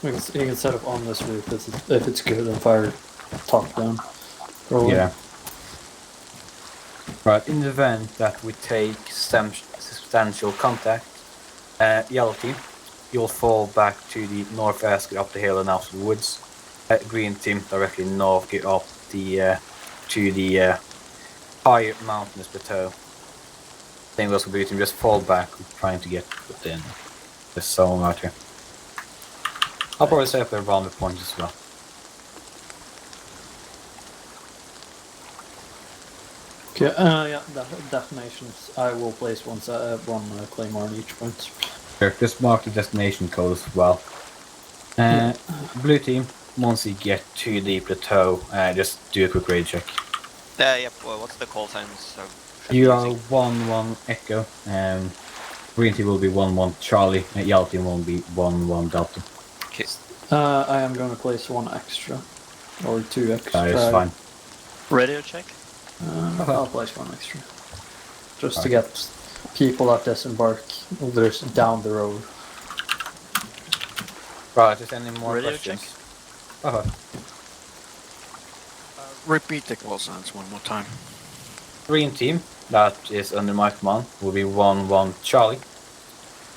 You can set up on this roof if it's good and fire top down. Rolling. Yeah. Right, in the event that we take substantial contact, yellow team, you'll fall back to the northwest, get up the hill and out to the woods. Green team directly north, get up to the higher mountainous plateau. Same goes for blue team, just fall back, trying to get within the zone out here. I'll probably set up a rounded point as well. Okay, yeah, detonations. I will place one claymore on each point. Sure, just mark the destination code as well. Blue team, once you get to the plateau, just do a quick raid check. Yep, well, what's the call signs? You are 1-1 Echo. Green team will be 1-1 Charlie. Yellow team will be 1-1 Delta. Okay. I am going to place one extra. Or two extra. That is fine. Radio check? I'll place one extra. Just to get people that disembark others down the road. Right, is any more Radio questions? check? Repeat the call signs one more time. Green team, that is under my command, will be 1-1 Charlie.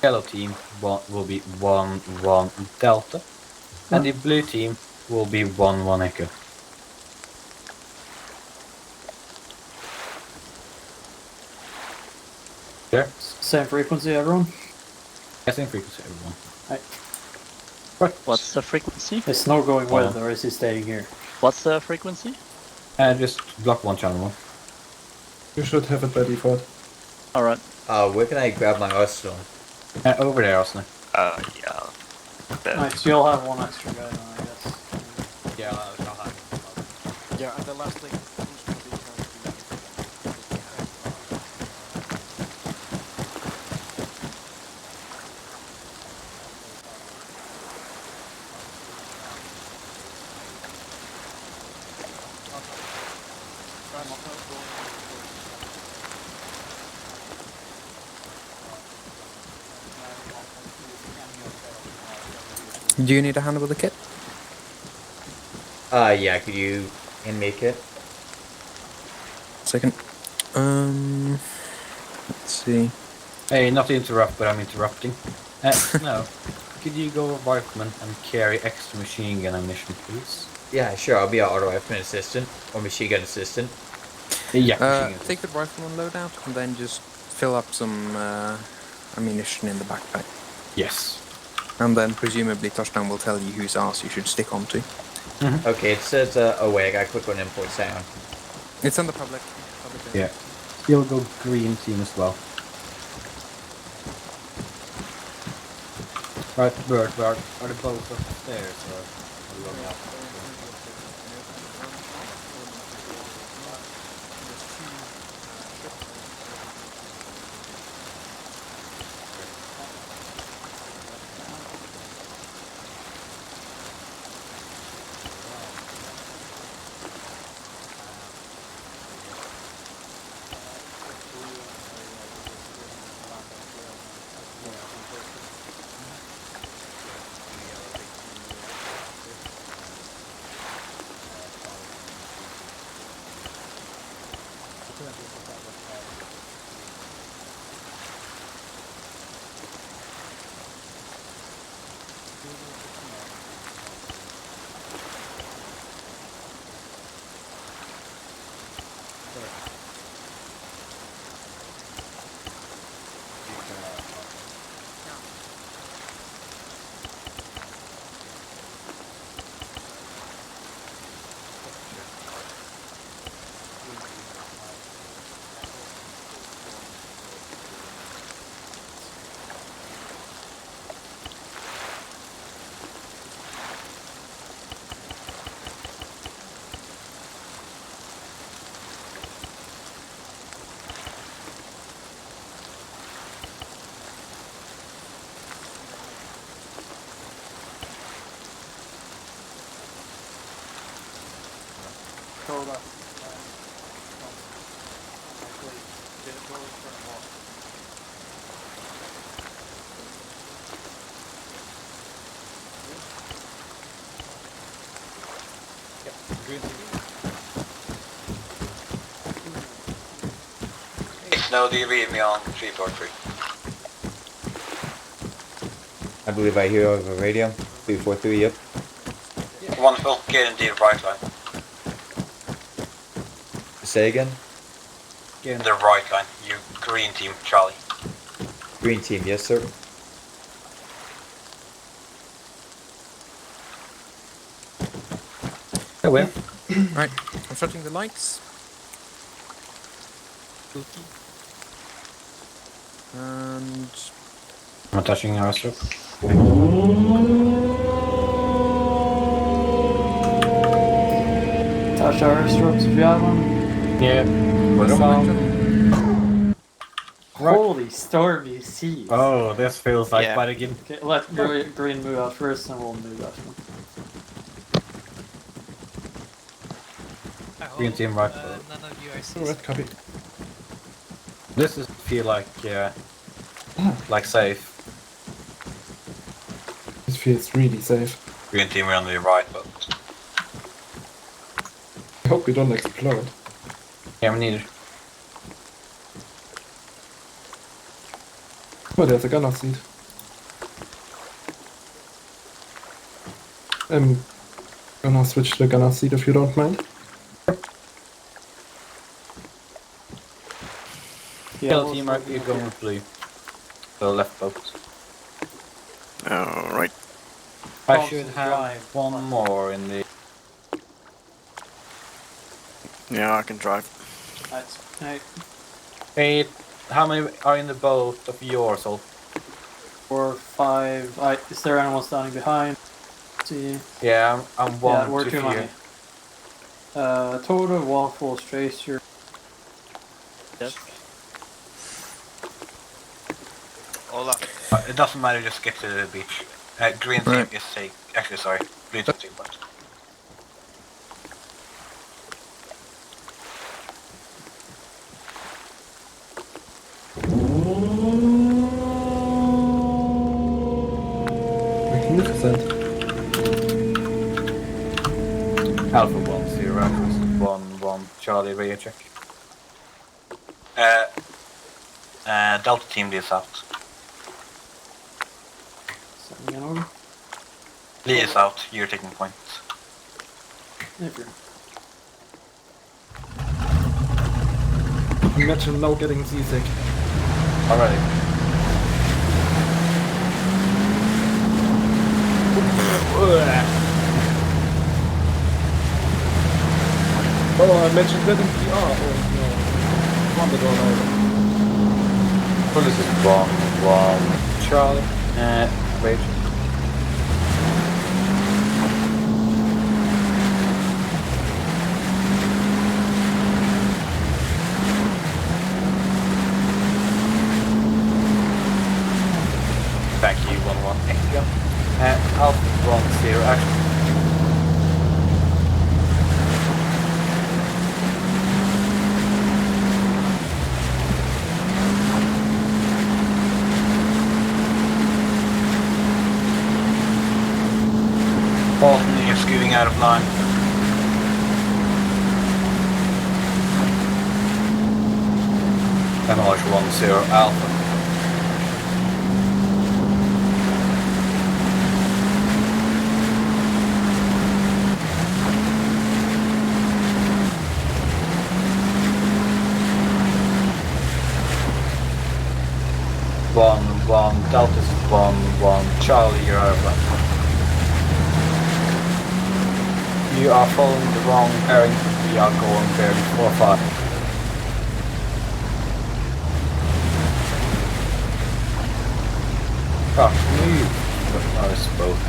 Yellow team will be 1-1 Delta. And the blue team will be 1-1 Echo. There? Same frequency, everyone? Same frequency, everyone. Right. What's the frequency? Is Snow going with, or is he staying here? What's the frequency? Just block one channel one. You should have it by default. Alright. Where can I grab my arsenal? Over there, Arsenal. Yeah. Nice, you'll have one extra guy then, I guess. Yeah, I'll have. Yeah, and the last thing, who's going to be Do you need a hand with the kit? Yeah, could you hand me a kit? Second. Let's see. Hey, not to interrupt, but I'm interrupting. No. Could you go rifleman and carry extra machine gun ammunition, please? Yeah, sure, I'll be our auto rifleman assistant, or machine gun assistant. Yeah, machine gun. Take the rifleman loadout and then just fill up some ammunition in the backpack. Yes. And then presumably touchdown will tell you whose arse you should stick onto. Mm-hmm. Okay, it says, oh wait, I gotta click on import sound. It's on the public. Yeah. You'll go green team as well. Right, Bird, are the both upstairs or are you going up? No, do you read me on 343? I believe I hear over radio. 343, yep. Wonderful. Get in the right line. Say again? Get in the right line. You green team, Charlie. Green team, yes, sir. Oh, well. Right, I'm shutting the lights. And I'm touching our stuff. Touch our strokes if you have one. Yeah. Holy stormy seas. Oh, this feels like Yeah. Bargain. Okay, let green move out first and we'll move after him. Green team right. None of you are Alright, copy. This is feel like safe. This feels really safe. Green team are on the right, but I hope we don't explode. yeah, me neither. Oh, there's a gunner seat. I'm gonna switch to the gunner seat if you don't mind. Kill team, you're going with blue. So left boat. Alright. I Constant should have drive. one more in the. Yeah, I can drive. Right. Hey, how many are in the boat of yours? All? 4, 5. Is there anyone standing behind? See. Yeah, I'm one. Yeah, we're too many. Total one full tracer. Yes. Ola. It doesn't matter, just get to the beach. Green team Right. is safe. Actually, sorry. Blue team is point. Magnificent. Alpha 1-0, Alpha 1-1, Charlie, radio check. Delta team leads out. Sending an order. Lee is out, you're taking point. If you're Imagine now getting seasick. Already. Oh, I mentioned that in PR. Oh no. Wondered all over. Well, this is 1-1, Charlie. Wait. Thank you, 1-1. Thank you. Alpha 1-0, action. Bolton, you're scooting out of line. Acknowledge 1-0, Alpha. One, Delta's 1-1, Charlie, you're out of line. You are following the wrong bearing. We are going bearing 4-5. Move. I suppose.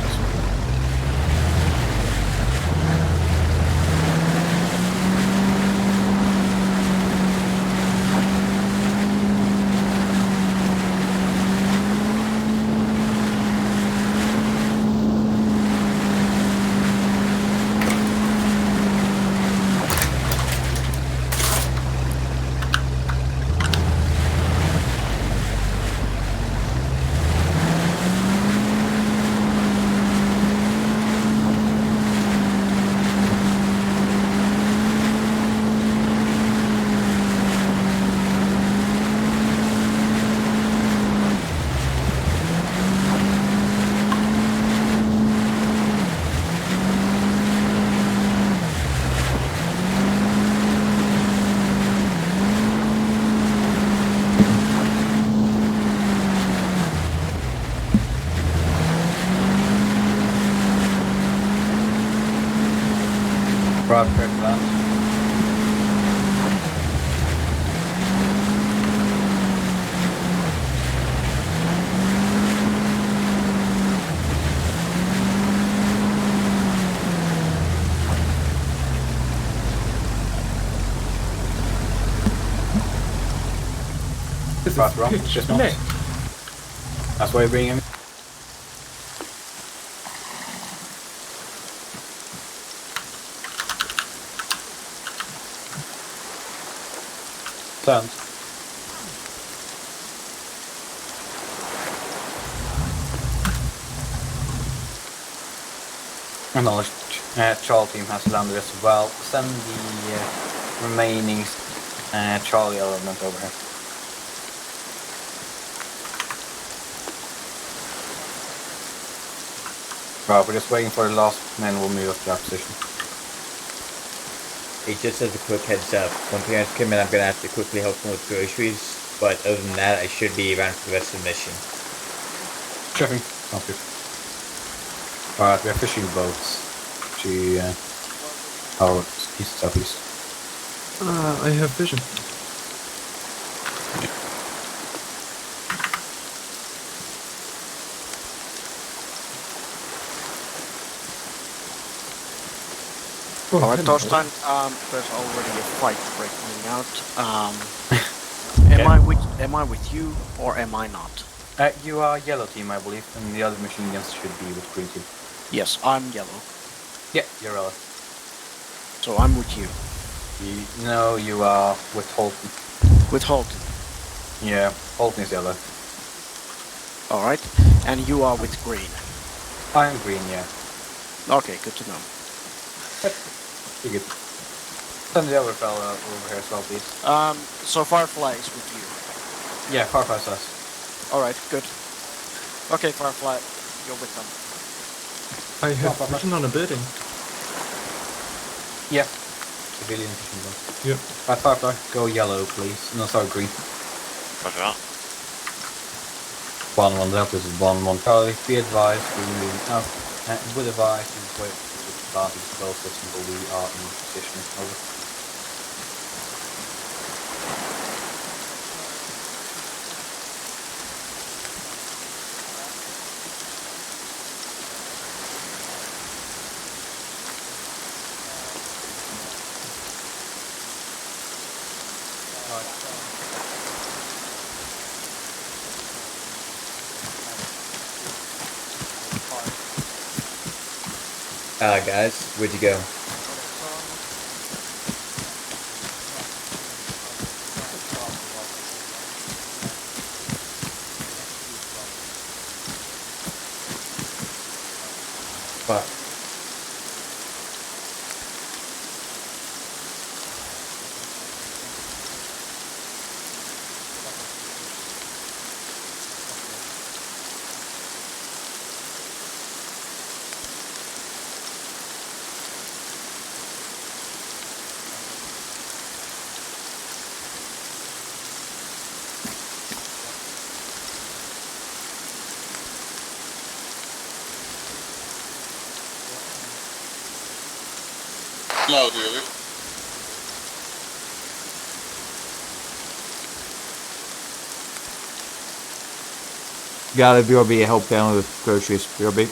Right, prepare for that. This Right, is wrong. pitch Just not. black. That's why you're bringing him. Turned. Acknowledged. Charlie team has landed as well. Send the remaining Charlie element over here. Right, we're just waiting for the last men will move up to that position. It just as a quick heads up, when parents come in, I'm gonna have to quickly help them with groceries. But other than that, I should be around for the rest of the mission. Checking. Sounds good. Alright, we are fishing boats to our east southeast. I have vision. Oh, Alright, hello. Torstein, there's already a fight breaking out. Okay. Am I with you or am I not? You are yellow team, I believe, and the other machine guns should be with green team. Yes, I'm yellow, Yeah, you're yellow. so I'm with you. No, you are with Holton. With Holton. Yeah, Holton is yellow. Alright, and you are with green. I am green, yeah. Okay, good to know. You're good. Send the other fella over here as well, please. So Firefly is with you. Yeah, Farfar says. Alright, good. Okay, Firefly, you're with them. I have vision on a building. Yeah. Civilian fishing boat. Yep. Right, Firefly, go yellow, please. No, sorry, green. Roger that. 1-1 Delta, this is 1-1 Charlie. Be advised, we're moving out. With advice, we wait to advantage both systems, but we are in position. Over. Guys, where'd you go? Fuck. No, dearie. Got it, BRB, help down with groceries, BRB.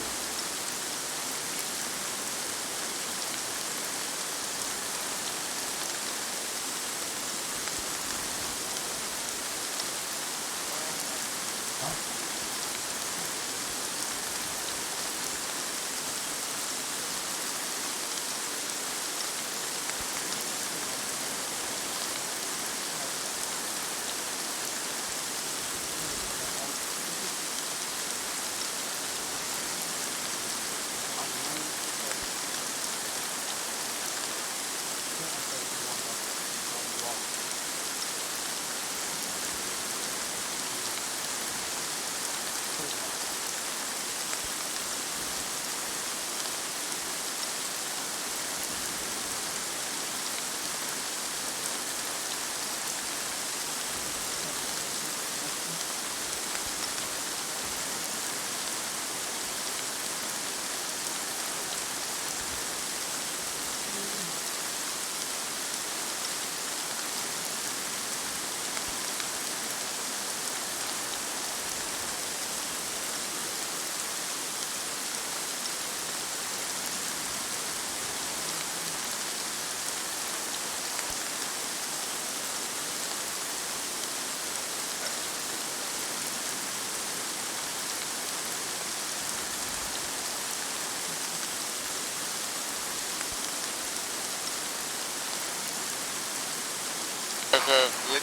Preferably.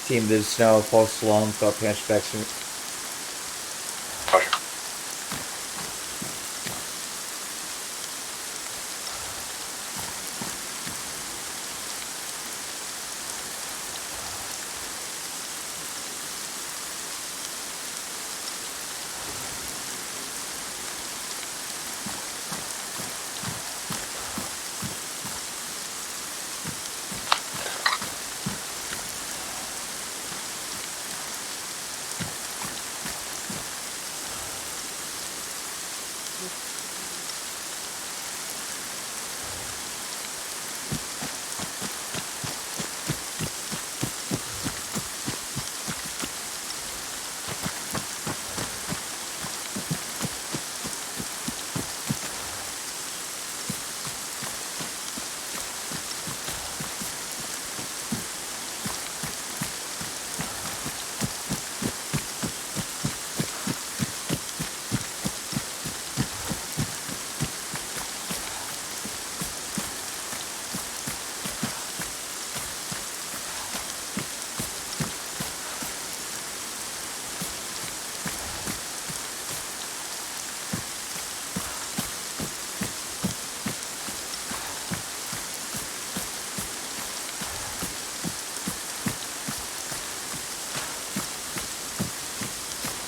Team, there's snow, post along, copy inspection.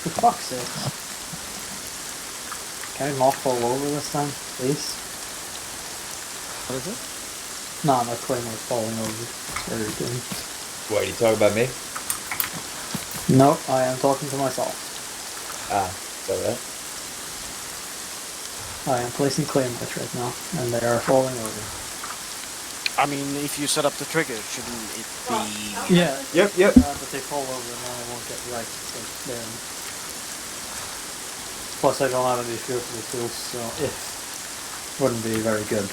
For fuck's sake. Can we not fall over this time, please? What is it? No, my Claymore's falling over. Very good. What, you talking about me? No, I am talking to myself. Ah, so that. I am placing Claymores right now, and they are falling over. I mean, if you set up the trigger, shouldn't it be... Yeah, Yep, yep. but they fall over and then I won't get right. So there. Plus, I don't have any fuel for the tools, so if wouldn't be very good.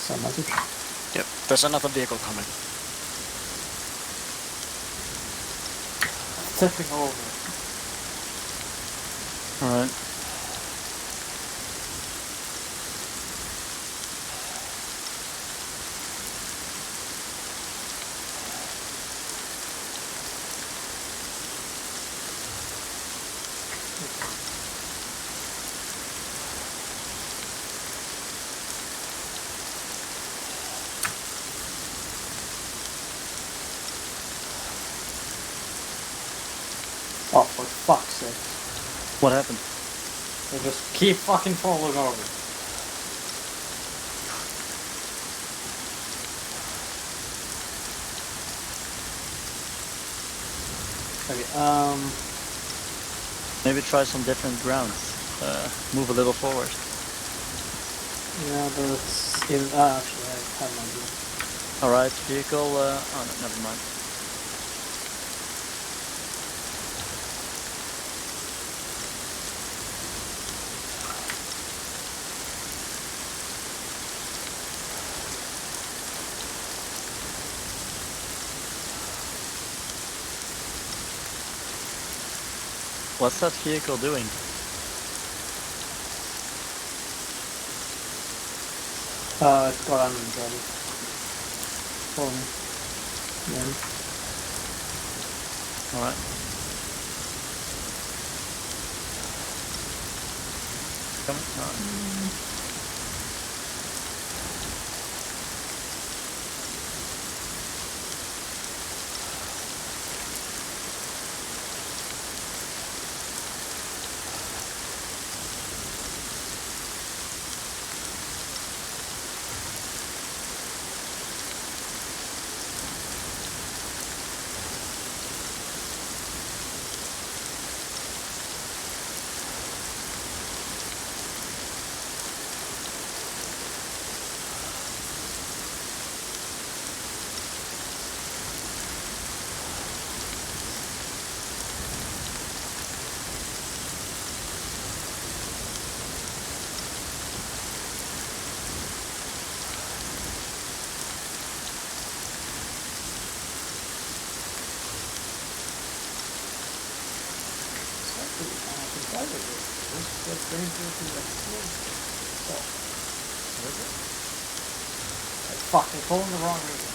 Some message. Yep, there's another vehicle coming. Tipping over. Alright. Oh, for fuck's sake. What happened? They just keep fucking falling over. Okay, Maybe try some different grounds. Move a little forward. yeah, but it's in, actually, I have an idea. Alright, vehicle, oh no, never mind. What's that vehicle doing? It's got engine trouble. Follow me. Yeah. Alright. Coming. Alright. Fuck, they're pulling the wrong reason.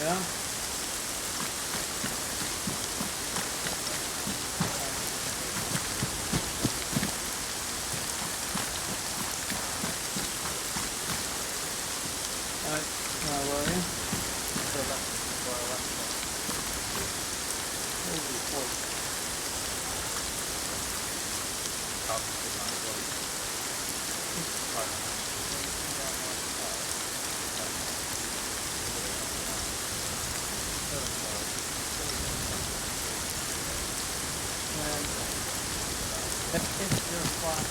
Yeah. Alright, where are you? Holy fuck. If you're flying,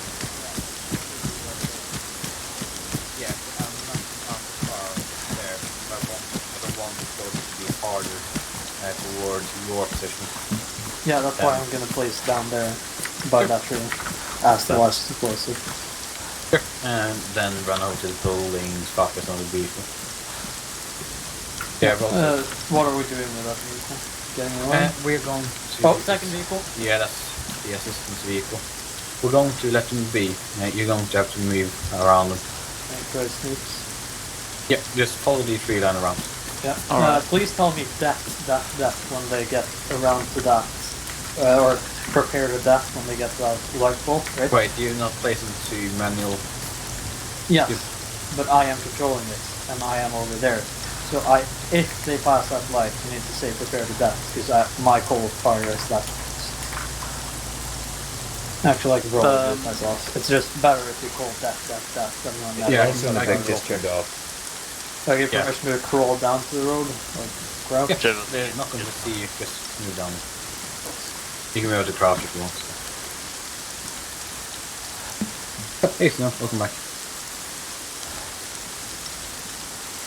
Yeah, I'm not far there. I don't want the course to be harder towards your position. yeah, that's why I'm gonna place down there by that tree, as the was closer. And then run over to the buildings, focus on the vehicle. Yeah, well, What are we doing with that vehicle? Getting away? we're going to... Oh, second vehicle. Yeah, that's the assistance vehicle. We're going to let them be. You're going to have to move around them. Try sneaks. Yeah, just follow the tree line around. Yeah. Alright. Please tell me that when they get around to that, or prepare to that when they get to that light bulb, right? Wait, you're not placing to manual. Yes, Yep. but I am controlling it, and I am over there. So if they pass that light, you need to say prepare to death, because my call fire is that. Actually, I can roll it myself. It's just better if you call death than when that. Yeah, Also, the I back can just turned off. I give Yeah. permission to crawl down to the road, like crouch. Yeah, they're not going to see you, just move down. You can move to crouch if you want. Hey, Snow, welcome back.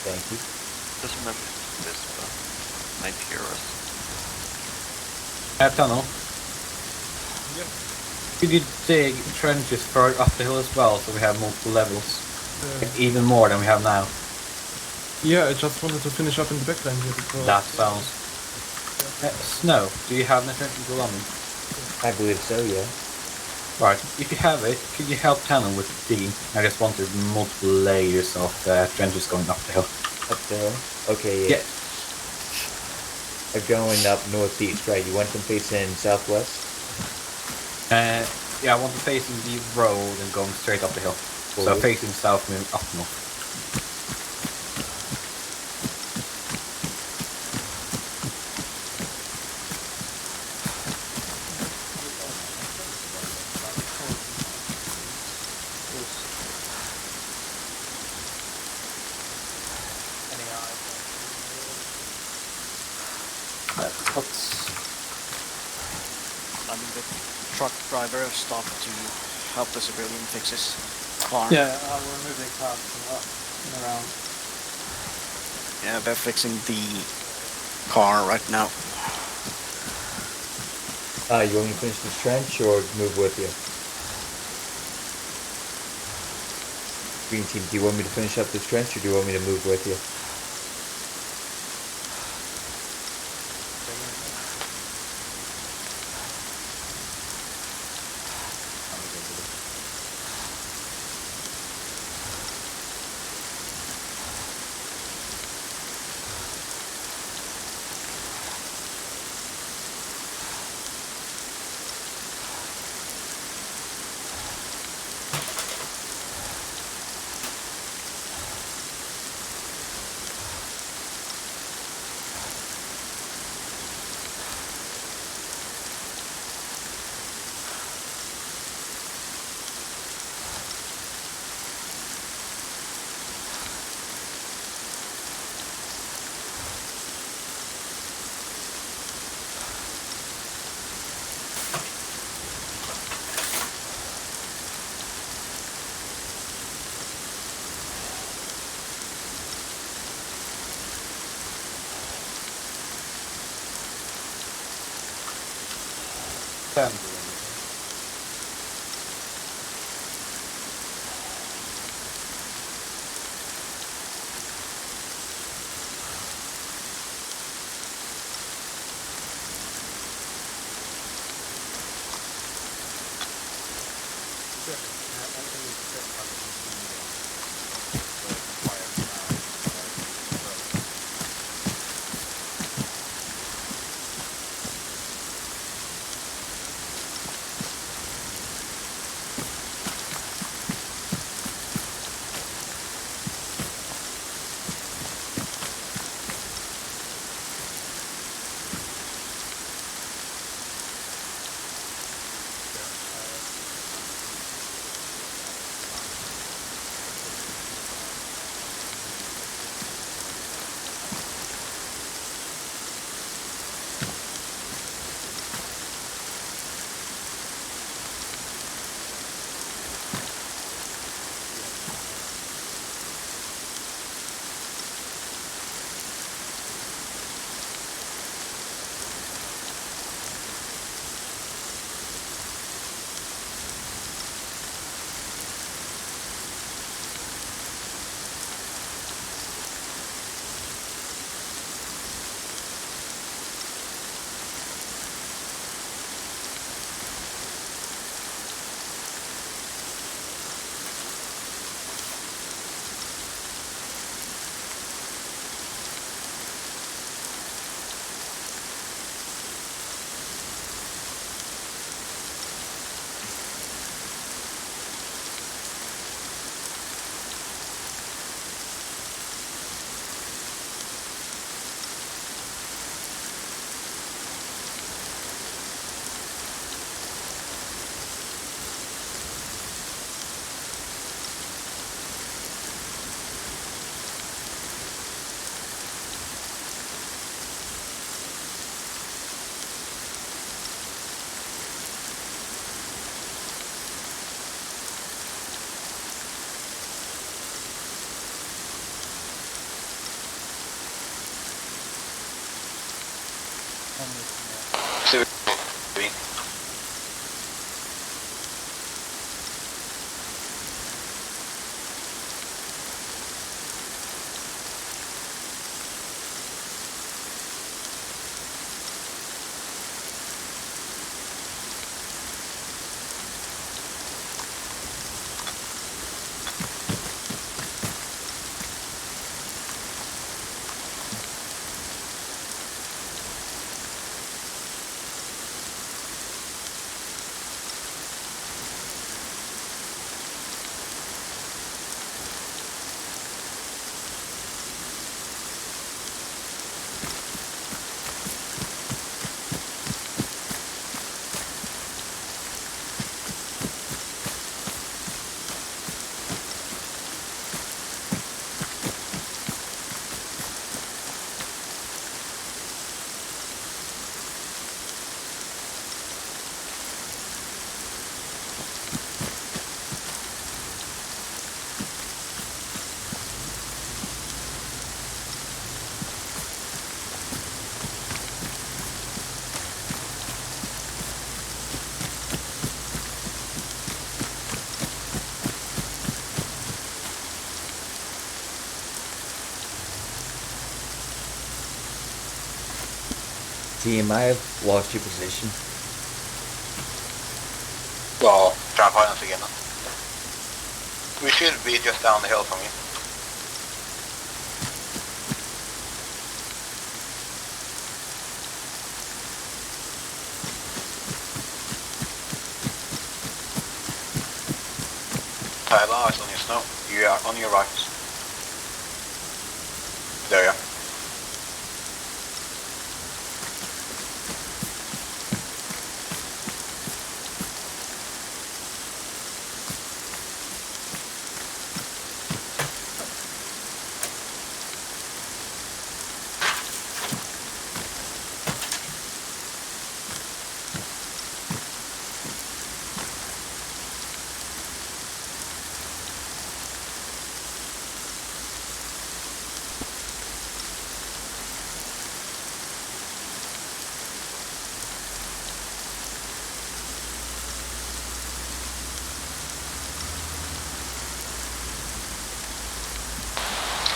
Thank you. Just remember this, might hear us. Tunnel. Yep. Could you dig trenches further up the hill as well, so we have multiple levels? Uh, Even more than we have now. yeah, I just wanted to finish up in the backline here because... That sounds... Snow, do you have an trench to go on? I believe so, yeah. Right, if you have it, could you help Tanner with digging? I just wanted multiple layers of trenches going up the hill. Up the hill? Okay, Yeah. They're going up northeast, right? You want them facing southwest? Yeah, I want to facing the road and going straight up the hill. So Forward. facing south, moving up north. What's I mean, the truck driver stopped to help the civilian fix his car. yeah? We're moving past and up and around. Yeah, they're fixing the car right now. You want me to finish this trench or move with you? Green team, do you want me to finish up this trench or do you want me to move with you? team, I've lost your position. Well, try and find us again. We should be just down the hill from you. Tyler is on your snow. You are on your right. There you are.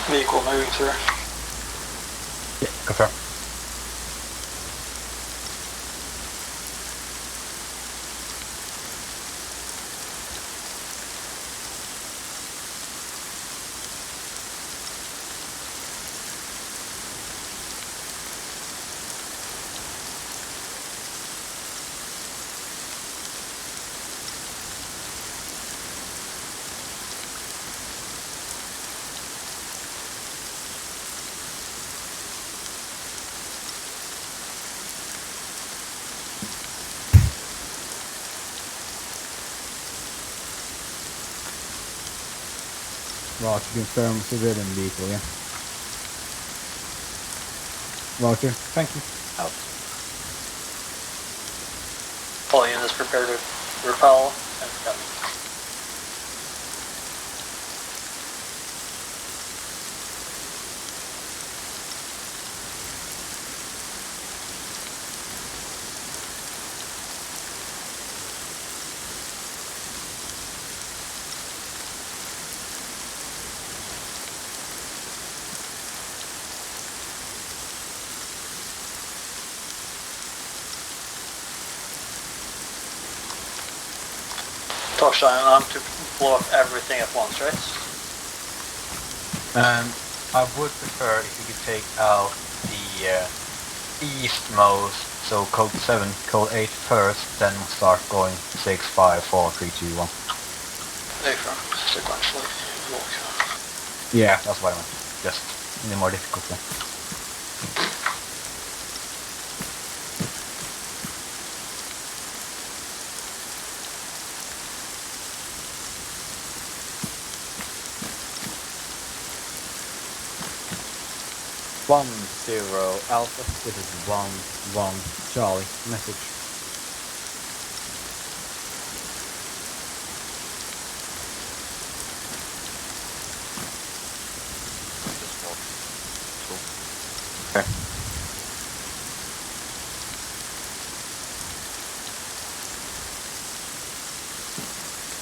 Vehicle moving through. Confirm. Roger, confirm civilian vehicle, yeah. Roger, thank you. Out. All units prepare to repel and come. Torstein, I'm to blow up everything at once, right? I would prefer if you could take out the eastmost, so code 7, code 8 first, then start going 6, 5, 4, 3, 2, 1. Sequentially. Yeah, that's what I meant. Just in a more difficult way. One zero Alpha. This is 1-1 Charlie. Message. Just walk. Cool. Okay.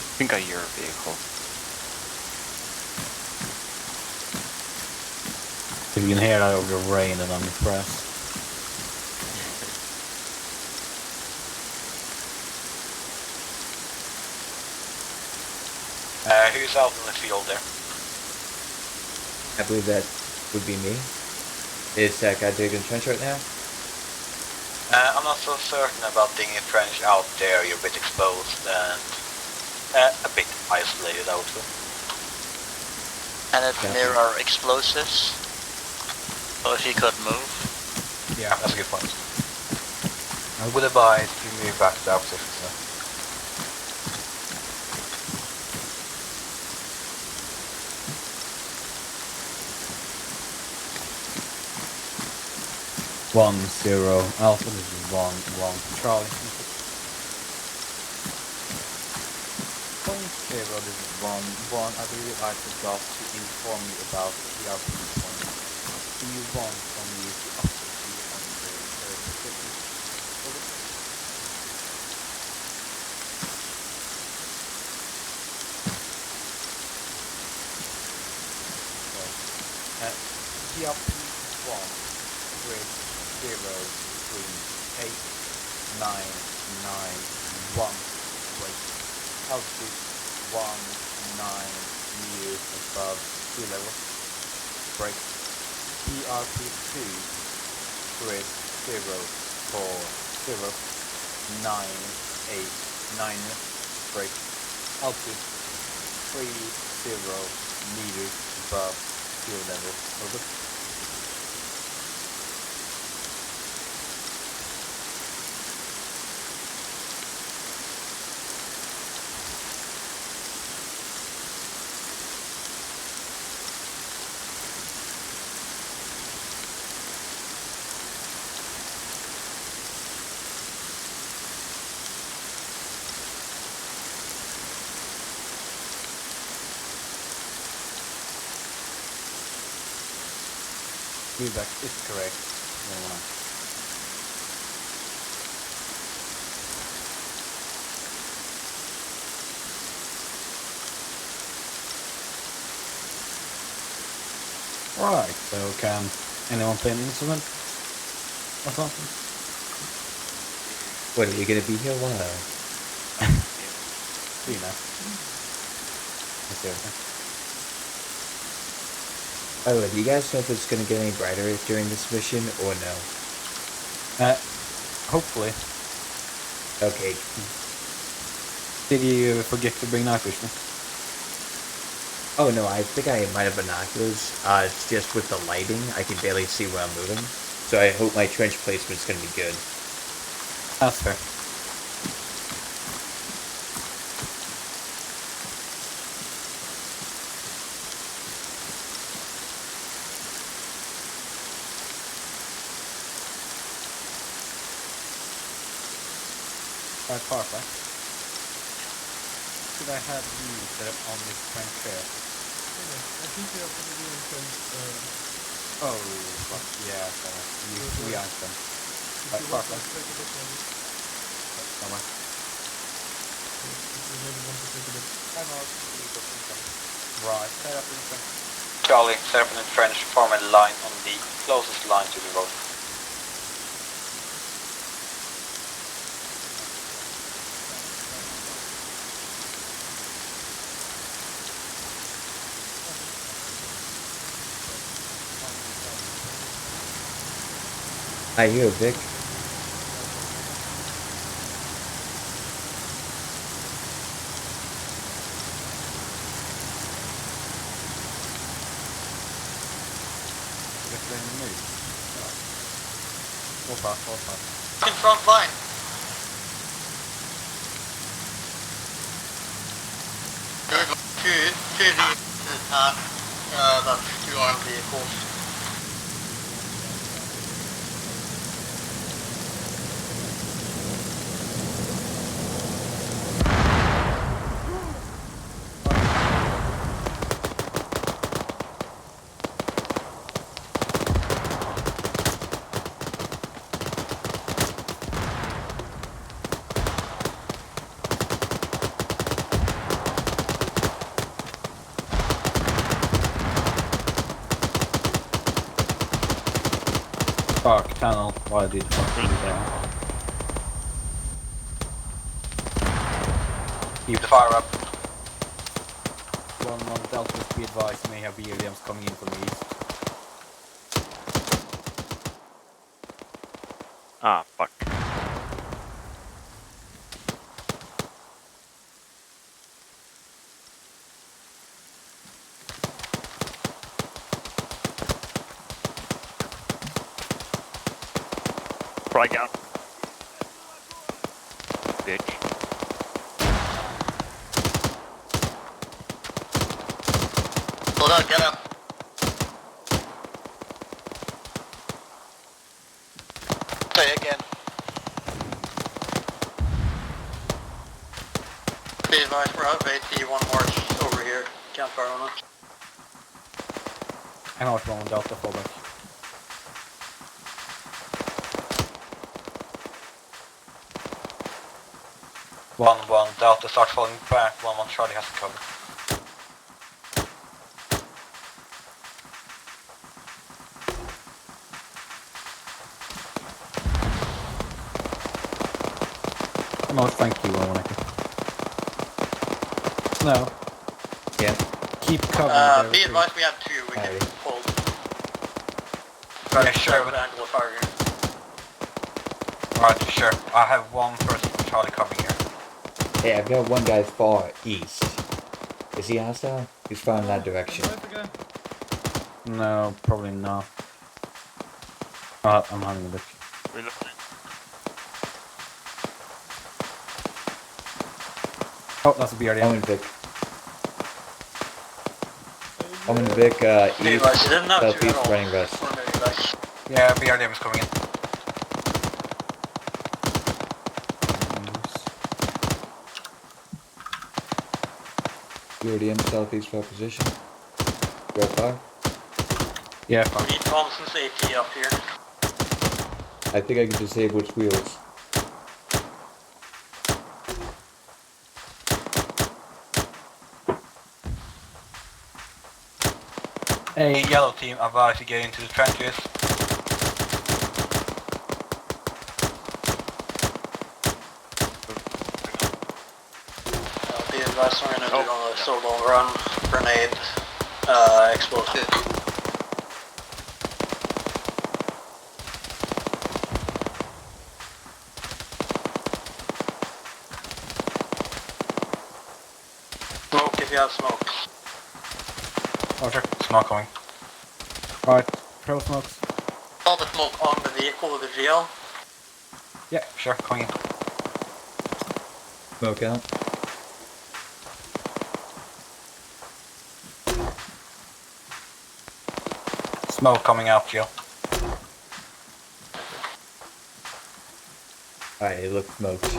I think I hear a vehicle. If you can hear that over the rain, then I'm impressed. Who's out in the field there? I believe that would be me. Is that guy digging trench right now? I'm not so certain about digging a trench out there. You're a bit exposed and a bit isolated, I would say. And it's near our explosives. So if he could move. Yeah, that's a good point. I would advise if you move back to our position, so. One zero Alpha. This is 1-1 Charlie. 0, this is 1-1. I believe I forgot to inform you about the RP point. Do you want from you to update you on the description? Over. So, GRP 1 bridge 0 between 1991. Break. Altitude 19 meters above sea level. Break. PRP2 grid 040 989. Break. Altitude 30 meters above sea level. Over. Feedback is correct. Right, so can anyone play an instrument? Or something? What, are you gonna be here? Wow. You know. That's everything. By the way, do you guys know if it's gonna get any brighter during this mission or no? Hopefully. Okay. Did you forget to bring night vision? Oh no, I think I might have binoculars. It's just with the lighting, I can barely see where I'm moving. So I hope my trench placement's gonna be good. That's fair. Right, Parker. Should I have you set up on this trench here? I think they are probably in terms Oh, fuck yeah, sorry. We aren't them. if Right, you want Parker. to take a look at it, Come on. if you really want to take a look. I'm out. Right, set up in trench. Charlie, set up in the trench, form a line on the closest line to the road. I hear Vic. Get ready to move. Hold fast. In front line. Two that's 2 armed vehicles. Fuck, tunnel. Why did something there? Keep the fire up. 1-1 Delta, be advised, may have VLMs coming in from the east. Ah, fuck. Right down. Bitch. Hold on, get up. Say again. Be advised, we're out of AT1 march over here. Can't fire on us. I'm out 1-1 Delta, fall back. One Delta, start falling back. 1-1 Charlie has to cover. No, thank you, Monica. No. Yeah. Keep covering Be the advised, we have 2, we can Alright. hold. Yeah, sure. The angle of fire here. Right, sure. I have one person from Charlie covering here. Hey, I've got one guy far east. Is he hostile? He's far in that direction. No, probably not. I'm having a look. Oh, that's a BRDM. Owen Vic. Owen Vic, Be east, advised, you didn't have to at southeast, all. running west. Or maybe like, Yeah, BRDM is coming in. BRDM, southeast for position. Go far. Yeah, we fine. need Thompson's AT up here. I think I can disable its wheels. Hey, yellow team, advise you get into the trenches. Be advised, we're gonna do on a solo run, grenade, explosive. Smoke if you have smoke. Oh, sure. Smoke coming. Right, throw smokes. All the smoke on the vehicle with the GL. Yeah, sure. Coming in. Smoke out. Smoke coming out, Jill. Alright, it looks smoked.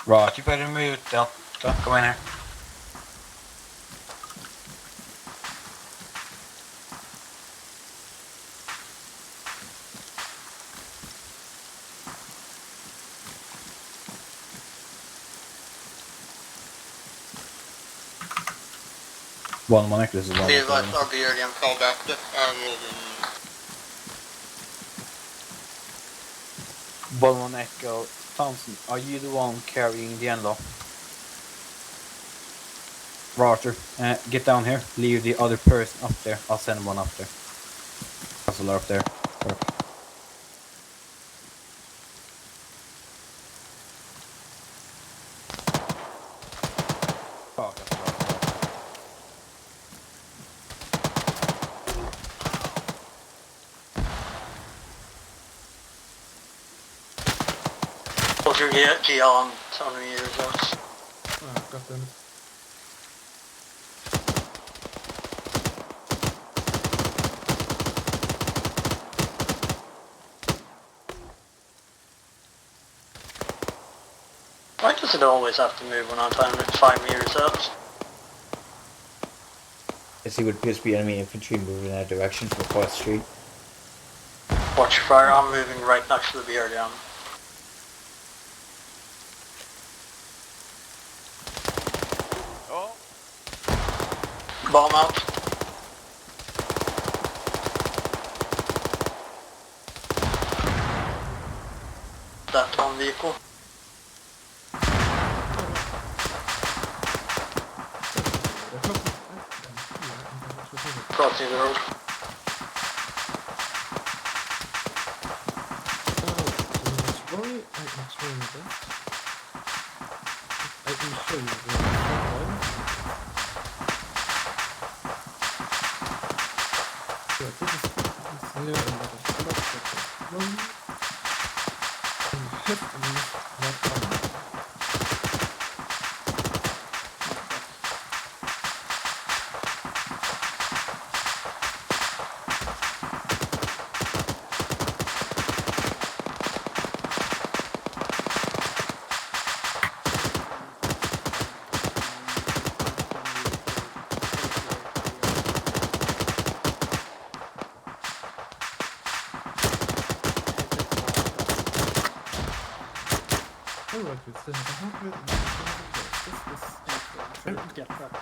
Right, you better move, Delta. Come in here. One Monica, this is one. Be advised, I'll be already on call back. One Echo. Thompson, are you the one carrying the end-law? Roger. Get down here. Leave the other person up there. I'll send one up there. Hustler up there. Perfect. Fuck, that's right. Hold your GL on 7 meters out. Ah, goddammit. Why does it always have to move when I'm time at 5 meters out? I see what appears to be enemy infantry moving in that direction from across the street. Watch your fire, I'm moving right next to the BRDM. Oh, Bomb out. That on vehicle. Crossing the road. I can show you the so this is here and that is one. And hit and not on. Alright, we still have 100 and Get that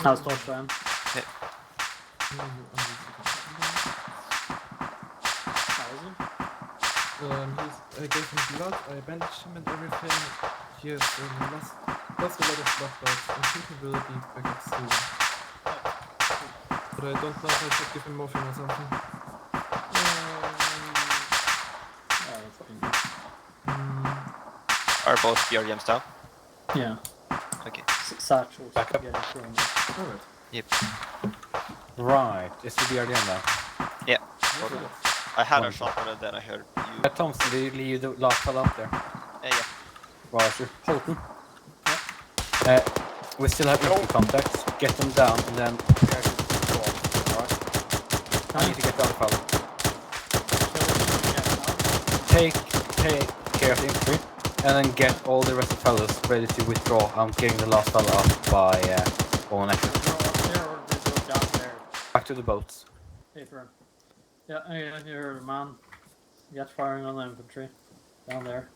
How's torch time? How is he? I gave him blood, I bandaged him and everything. He has lost a lot of blood bags. I think he will be back up soon. But I don't know if I should give him morphine or something. Yeah, that's fine. Are both BRDMs down? Yeah. Okay. Satchels. Back up. Getting thrown. Alright. Yep. Right, it's the BRDM now. Yeah. Yes, it is. I had a Wonderful. shot on it, then I heard you. Thompson, did you leave the last fellow up there? Yeah. Roger. Holton. We still have empty contacts. Get them down and then prepare to draw. Alright? I need to get the other fellow. Take care of the infantry and then get all the rest of the fellows ready to withdraw. I'm getting the last fellow up by one extra. Down there. Back to the boats. Paper. Yeah, I heard a man. Get firing on the infantry. Down there.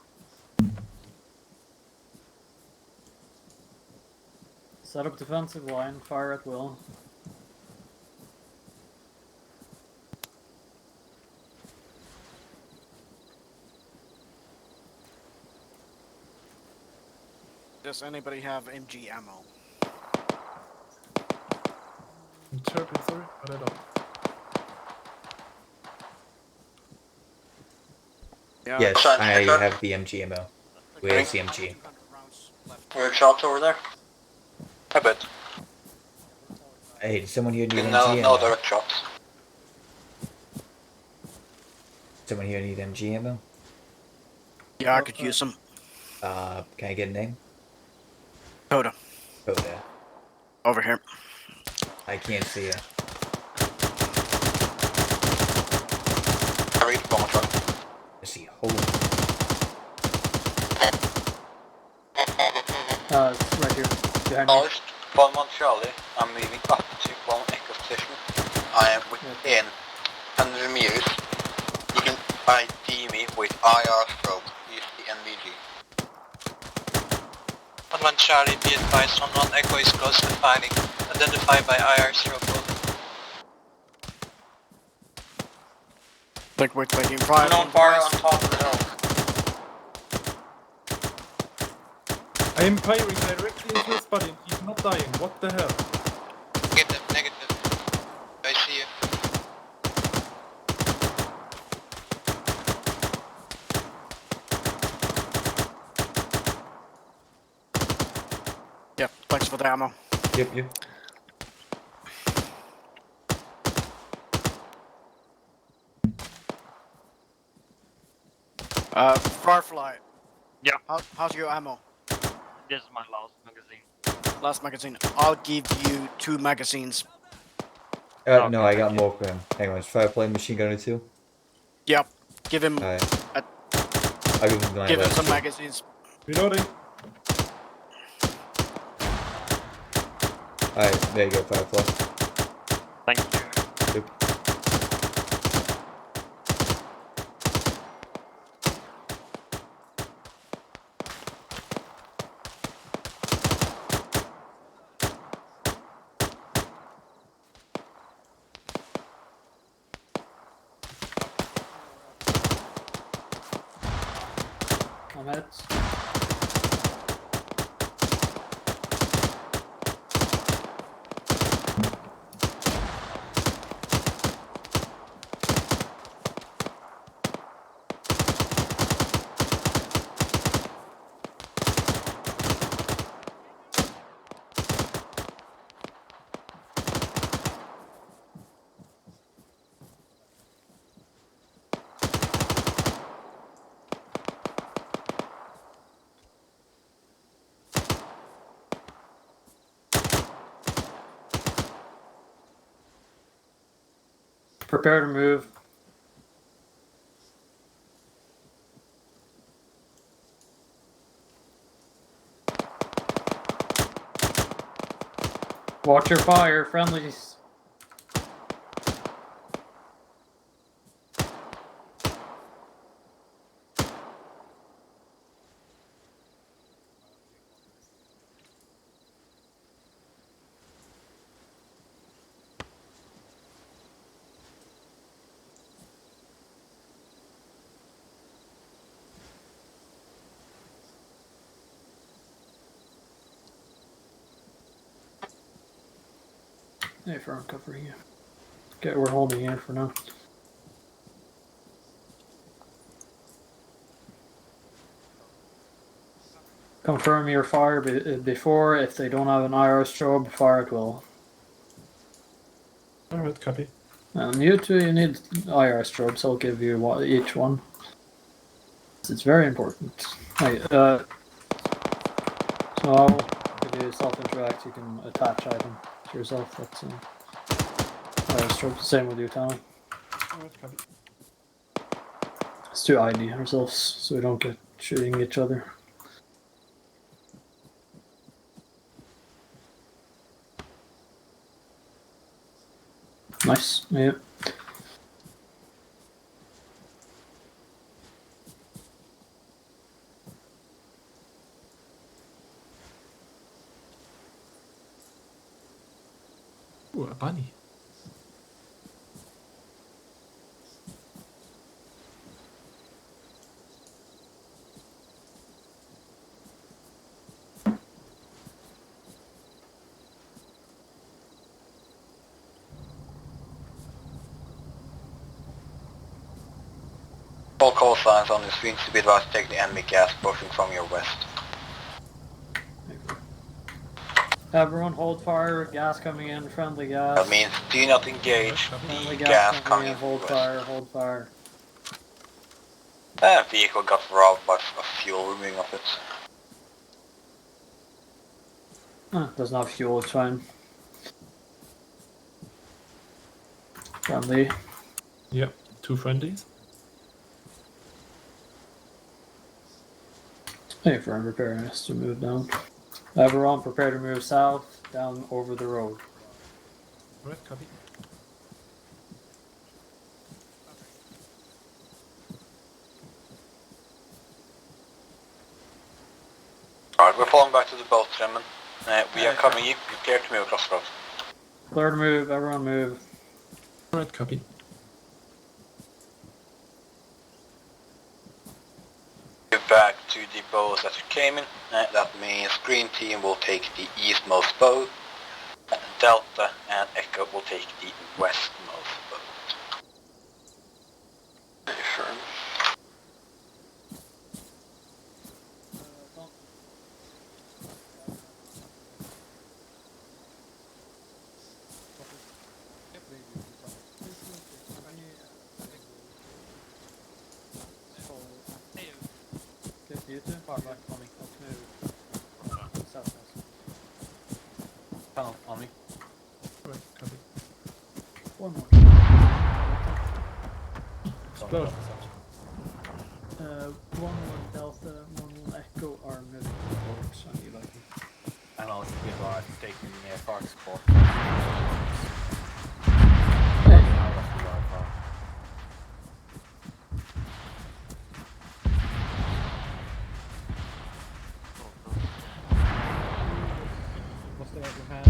Set up defensive line, fire at will. Does anybody have MG ammo? I'm terribly sorry, but I don't. Yes, I have the MG ammo. Where's the MG? Weird shots over there. A bit. Hey, does someone here need MG No ammo? direct shots. Someone here need MG ammo? Yeah, I could use some. Can I get a name? Coda. Coda. Over here. I can't see it. I read bomber truck. I see hole. It's right here. Behind me. Acknowledged. 1-1 Charlie. I'm moving up to 1 Echo position. I am within 100 meters. You can ID me with IR stroke. Use the NVG. 1-1 Charlie, be advised, 1-1 Echo is close to fighting. Identified by IR stroke. Think we're taking fire. Unknown fire on top of the hill. I am firing directly into his body and he's not dying. What the hell? Negative. I see you. Yeah, thanks for the ammo. Yep. Firefly. Yeah. How's your ammo? This is my last magazine. Last magazine. I'll give you 2 magazines. No, I got more for him. Hang on, is Firefly machine gunner too? Yep. Give him. Alright. I'll give him my Give him last some two. magazines. Reloading. Alright, there you go, Firefly. Thank you. Yep. I'm hit. Prepare to move. Watch your fire, friendlies. Hey, firm covering you. Okay, we're holding here for now. Confirm your fire before. If they don't have an IR strobe, fire at will. Alright, copy. And you two, you need IR strobes. I'll give you each one. It's very important. Hey, so if you self-interact, you can attach item to yourself. That's IR strobe. Same with you, Tommy. Alright, copy. Let's do ID ourselves so we don't get shooting each other. Nice. Yeah. Ooh, a bunny. All call signs on the screens to be advised to take the enemy gas pushing from your west. Everyone hold fire. Gas coming in. Friendly gas. That means do not engage Friendly the gas gas coming coming in. in from Hold the fire. west. Hold fire. That vehicle got robbed by a fuel removing of it. Doesn't have fuel. It's fine. Friendly. Yep, 2 friendlies. Hey, firm preparing us to move down. Everyone prepare to move south, down over the road. Alright, copy. Alright, we're falling back to the boat, gentlemen. We are covering you. Prepare to move across the road. Clear to move. Everyone move. Alright, copy. Move back to the boats that you came in. That means green team will take the eastmost boat. Delta and Echo will take the westmost boat. Sure. You two? Far back on me. Let's move. South. Tunnel on me. Alright, copy. One more. Explode. One more Delta, one more Echo are moving forward. So you like it. And I'll give our taking fire support. Måste de här...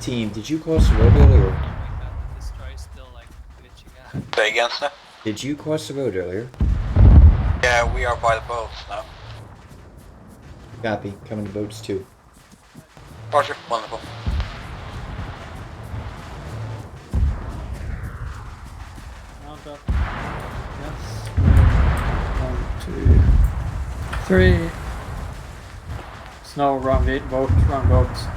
Team, did you cross the road earlier? Say again, sir? Did you cross the road earlier? Yeah, we are by the boats now. Copy. Coming to boats too. Roger, wonderful. Mount up. Yes. 1, 2, 3. Snow, wrong boat, wrong boats.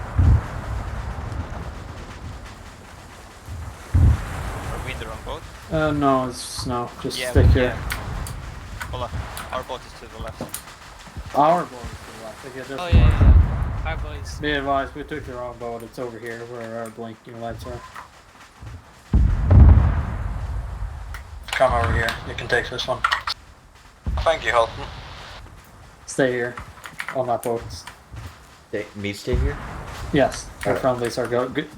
Are we in the wrong boat? No, it's snow. Just stick here. Hold on. Our boat is to the left. Our boat is to the left. Okay, this one. yeah. Our boys. Be advised, we took the wrong boat. It's over here where our blinking lights are. Come over here. You can take this one. Thank you, Halton. Stay here. On that boat. Me stay here? Yes. Our Alright. friendlies are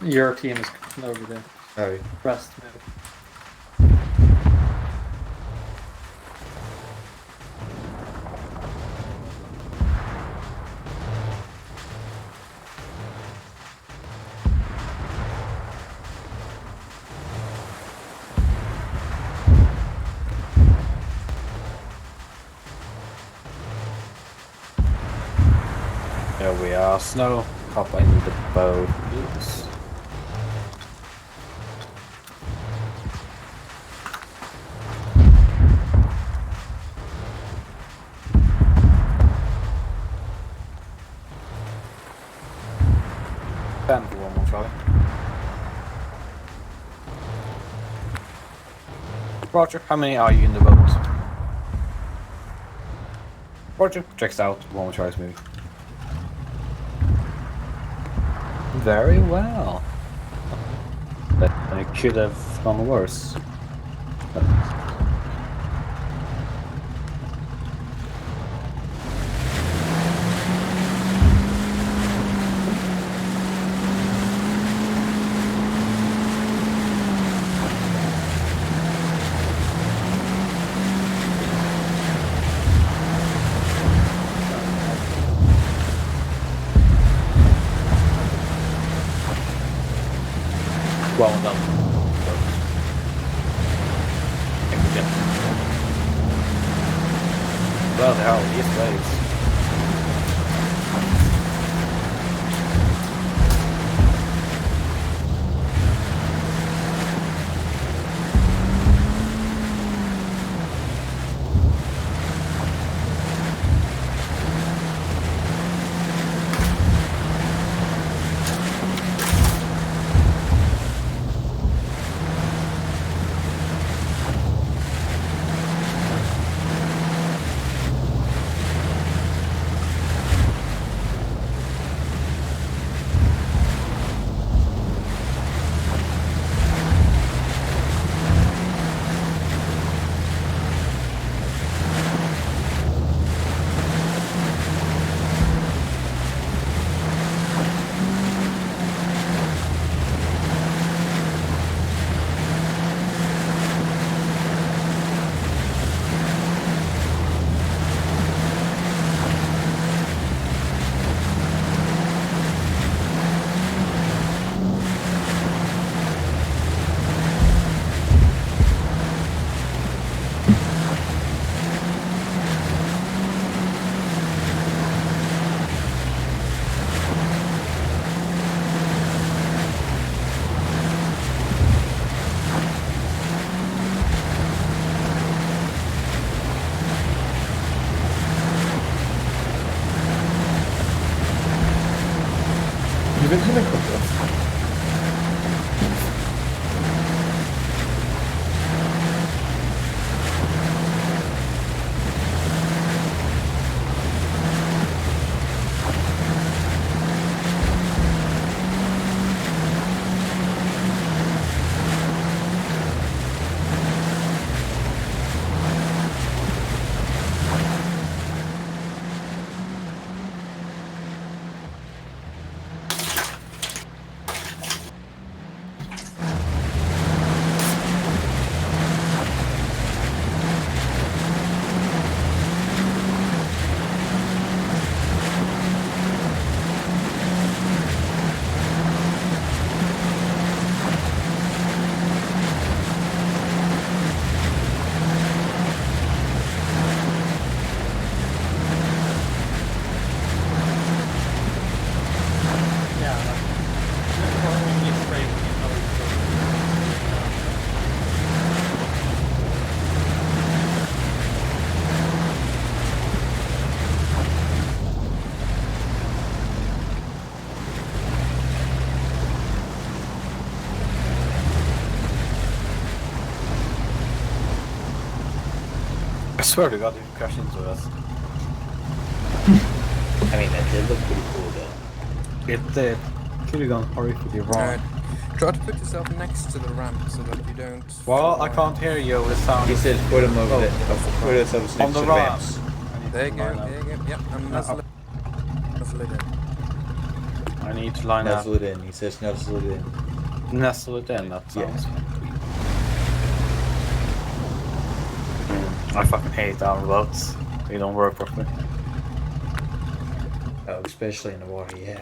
your team is over there. Alright. Rest move. There we are. Snow. Hop in the boat, please. Stand for one more, Charlie. Roger, how many are you in the boat? Roger, checks out. One more Charlie's moving. Very well. It could have gone worse. Well done. Well, the hell, these waves. Even helicopter. I swear to God, you crashed into us. I mean, that did look pretty cool, though. It did. Could have gone horrifically wrong. Alright. Try to put yourself next to the ramp so that you don't... Well, I can't hear you. The sound. He says put him over put us over on next the to the ramp. ramps. There you go, there you go. Yep, and nuzzle it. Nuzzle it in. I need to line up. Nuzzle it in. He says nuzzle it in. Nestle it in, that sounds I fucking hate our roads. They don't work properly. Oh, especially in the water, yeah.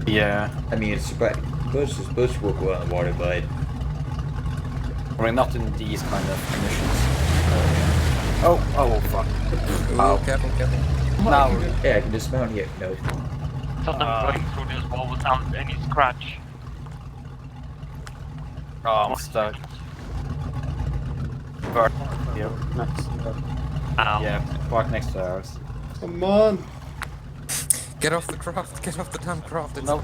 Yeah. I mean, it's boats are supposed to work well in the water, but... I mean, not in these kind of conditions. Oh, fuck. Oh, careful, careful. Now, Yeah, I can dismount here. No. Thought I'm going through this wall without any scratch. oh, I'm stuck. Park here, next. Ow. Yeah, park next to ours. Come on. Get off the craft. Get off the damn craft. It's No.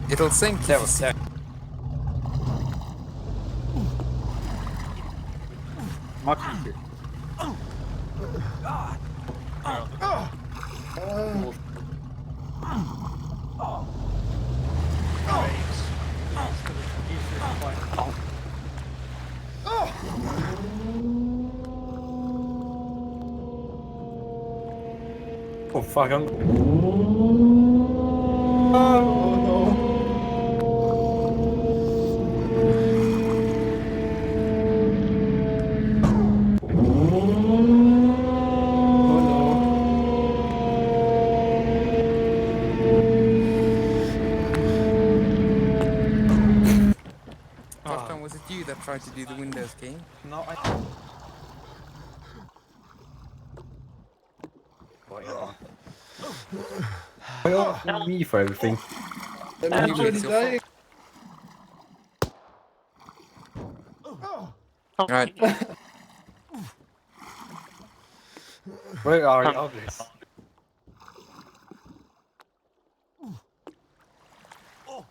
It'll sink. There was there. Much easier. Oh fuck! Oh no. Oh no. Kvartan, was it you that tried to do the Windows game? No, I. Why all me for everything? I'm You already it's your dying. Alright, Where are the others? Oh.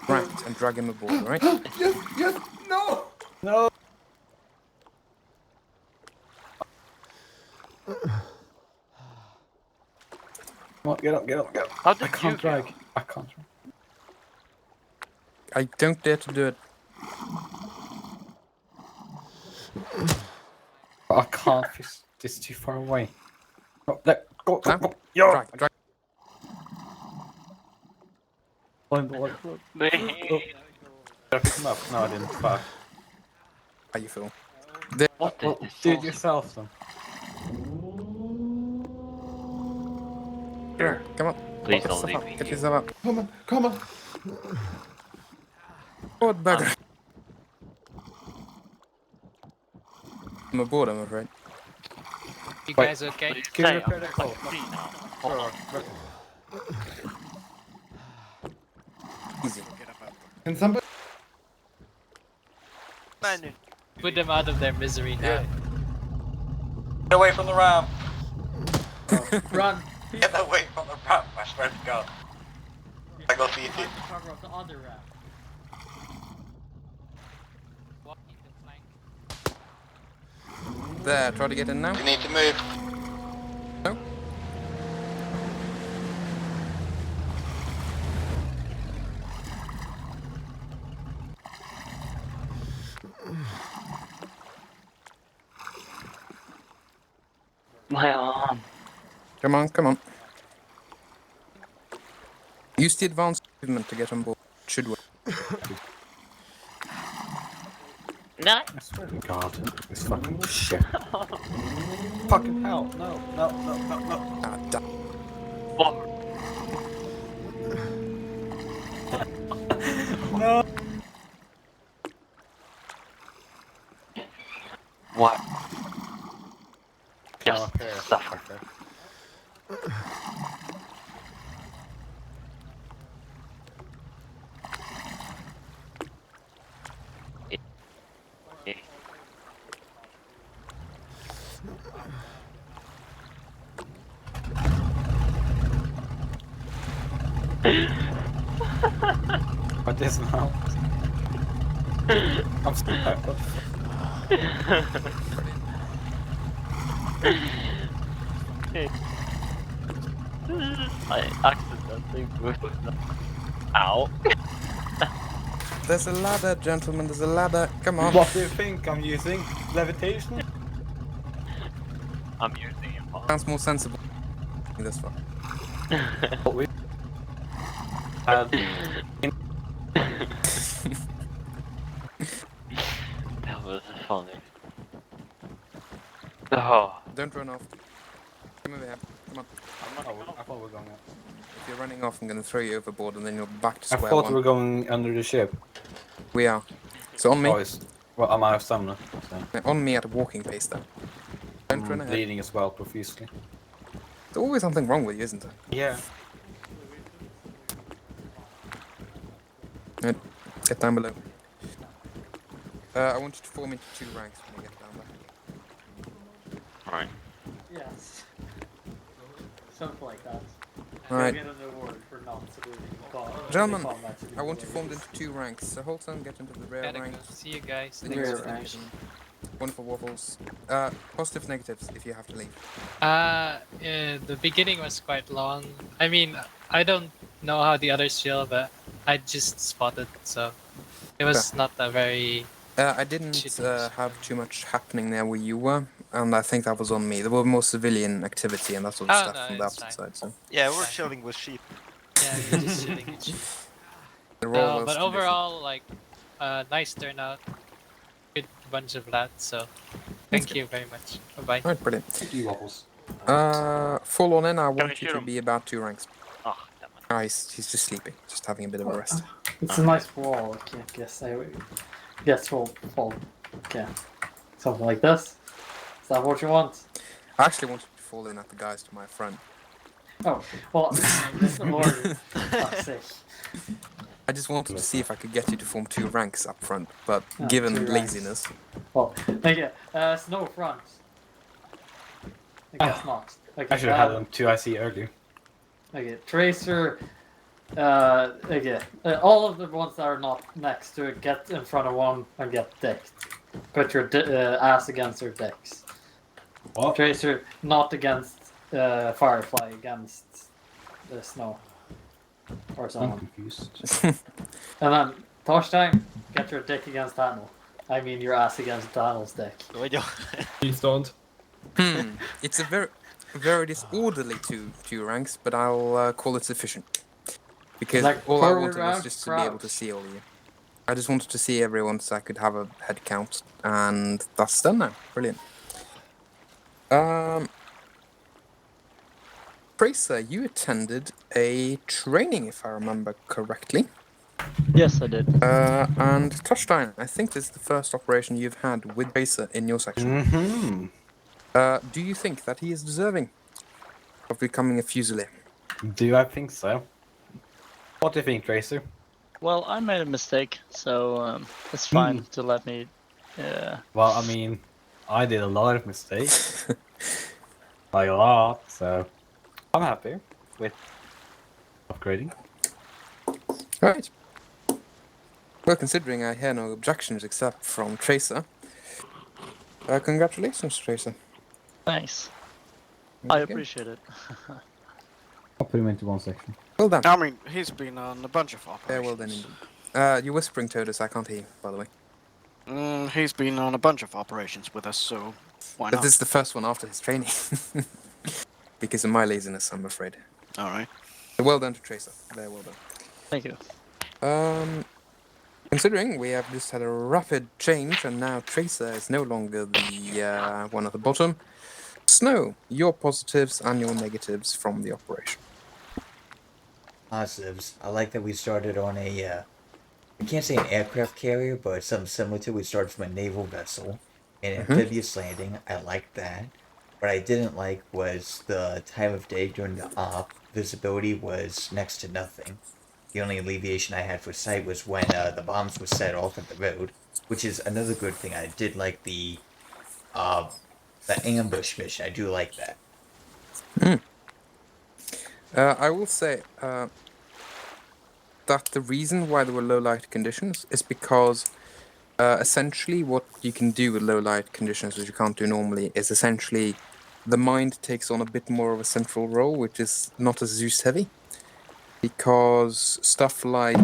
right, and drag him aboard, right? Yes, yes, no. No. Come on, get up, get up, get up. How did I can't you drag. I can't drag. I don't dare to do it. I can't. This is too far away. Oh, there. Go, go, Huh? go. Yo. Drag, drag. I'm bored. Did I pick him up? No, I didn't. Fuck. How you feel? What Well, is do it yourself then. Here, come on. Please Get don't yourself leave up. me Get here. yourself up. Come on, come on. Aboard, bugger. I'm aboard, I'm afraid. You Wait. guys okay? Please Can you stay, repair I'm the just call? like free now. Hold on. Easy. Can somebody? Put them out of their misery now. Get away from the ramp. Run! Get away from the ramp, I swear to God. I go see you too. Cover up the other ramp. Walking the plank. There, try to get in now. You need to move. No? My arm. Come on, come on. Use the advanced movement to get on board. Should work. No. I swear to God, this fucking shit. Fucking hell! No, no, no, no, no. Ah, damn. What? No. What? Now Just up here. suffer. What is now? I'm stuck. What the fuck? I accidentally moved. Ow. There's a ladder, gentlemen, there's a ladder. Come on. What do you think I'm using? Levitation? I'm using it. Sounds more sensible. This one. What we had. That was funny. Oh. Don't run off. Come over here. Come on. I thought we were going up. If you're running off, I'm going to throw you overboard, and then you're back to I square thought one. we were going under the ship. We are. So on me. Oh, well, I'm out of stamina. So. On me at a walking pace, though. Don't run ahead. Bleeding as well, profusely. There's always something wrong with you, isn't there? Yeah. Right. Get down below. I want you to form into 2 ranks when you get down there. Alright. Yes. Something like that. Alright. Get an award for non-saluting Gentlemen, combat. I want you formed into 2 ranks. So Holton, get into the rear Gotta rank. go. See you guys. Then Rear you go rank. to Wonderful waffles. Positives, negatives, if you have to leave. The beginning was quite long. I mean, I don't know how the others feel, but I just spotted, so it was not a very. I didn't have too much happening there where you were, and I think that was on me. There were more civilian activity and that sort of Oh, stuff no, from the it's opposite fine. side. So Yeah, we're chilling with sheep. Yeah, we're just chilling with you. the role No, was but conditioned. overall, like, nice turnout. Good bunch of lads, so thank you very much. Bye-bye. Alright, brilliant. Thank you, Waffles. Full on in, I want shoot you to him? be about 2 ranks. Oh, damn it. Ah, he's just sleeping, just having a bit of a rest. It's a nice wall. I can't guess. I guess fall. Okay. Something like this. Is that what you want? I actually wanted to fall in at the guys to my front. Oh, well, this order. Fuck's sake. I just wanted to see if I could get you to form 2 ranks up front, but Ah, given 2 ranks. laziness. Well, thank you. Snow front. I guess not. Okay, I should have had them 2 IC earlier. Okay, Tracer. Okay. All of the ones that are not next to it, get in front of one and get decked. Put your ass against their decks. What? Tracer, not against Firefly, against the Snow. Or I'm someone. confused. And then, Torstein, get your dick against Daniel. I mean your ass against Daniel's dick. Please don't. It's a very disorderly 2 ranks, but I'll call it sufficient. Because Like all I forward wanted was round, just to be able to crouch. see all of you. I just wanted to see everyone so I could have a head count, and that's done now. Brilliant. Tracer, you attended a training, if I remember correctly. Yes, I did. And Touchdown, I think this is the first operation you've had with Tracer in your section. Do you think that he is deserving of becoming a Fusilier? Do I think so? What do you think, Tracer? Well, I made a mistake, so it's fine to let me. Well, I mean, I did a lot of mistakes. Like a lot, so I'm happy with upgrading. Right. Well, considering I hear no objections except from Tracer, congratulations, Tracer. Thanks. There I you go. appreciate it. I'll put him into one section. Well done. I mean, he's been on a bunch of operations. Yeah, well done indeed. You're whispering, Todus, I can't hear you, by the way. He's been on a bunch of operations with us, so why But not? this is the first one after his training. Because of my laziness, I'm afraid. Alright. So well done to Tracer. Very well done. Thank you. Considering we have just had a rapid change and now Tracer is no longer the one at the bottom. Snow, your positives and your negatives from the operation. Positives. I like that we started on a, I can't say an aircraft carrier, but something similar to. We started from a naval vessel. An amphibious landing. I liked that. What I didn't like was the time of day during the op. Visibility was next to nothing. The only alleviation I had for sight was when the bombs were set off at the road, which is another good thing. I did like the ambush mission. I do like that. I will say that the reason why there were low light conditions is because essentially what you can do with low light conditions, which you can't do normally, is essentially the mind takes on a bit more of a central role, which is not as Zeus heavy. Because stuff like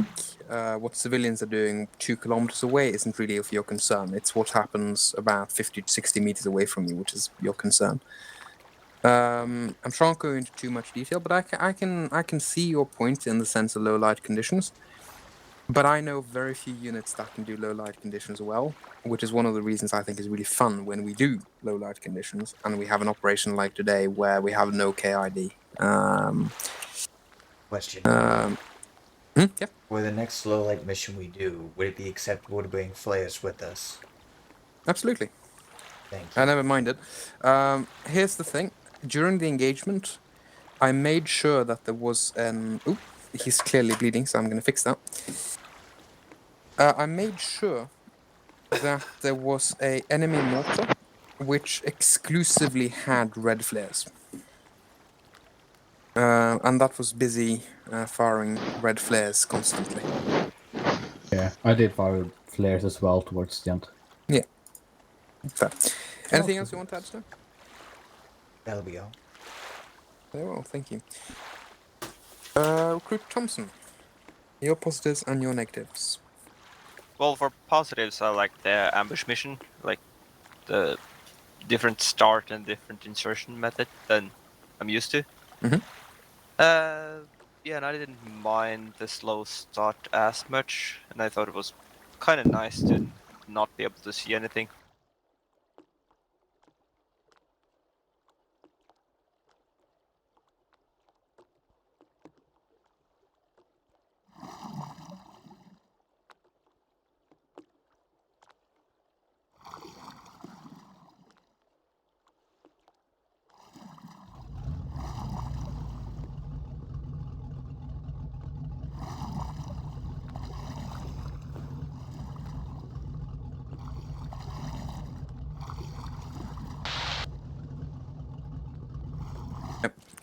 what civilians are doing 2 kilometers away isn't really of your concern. It's what happens about 50 to 60 meters away from you, which is your concern. I'm sure I won't go into too much detail, but I can see your point in the sense of low light conditions. But I know very few units that can do low light conditions well, which is one of the reasons I think is really fun when we do low light conditions and we have an operation like today where we have no KID. Question. Yeah. For the next low light mission we do, would it be acceptable to bring flares with us? Absolutely. Thank you. I never minded. Here's the thing. During the engagement, I made sure that there was an... Oop, he's clearly bleeding, so I'm going to fix that. I made sure that there was a enemy mortar which exclusively had red flares. And that was busy firing red flares constantly. Yeah, I did fire flares as well towards the end. Yeah. Fair. Anything else you want to add, sir? That'll be all. Very well, thank you. Recruit Thompson. Your positives and your negatives. Well, for positives, I like the ambush mission, like the different start and different insertion method than I'm used to. Mm-hmm. Yeah, and I didn't mind the slow start as much, and I thought it was kind of nice to not be able to see anything.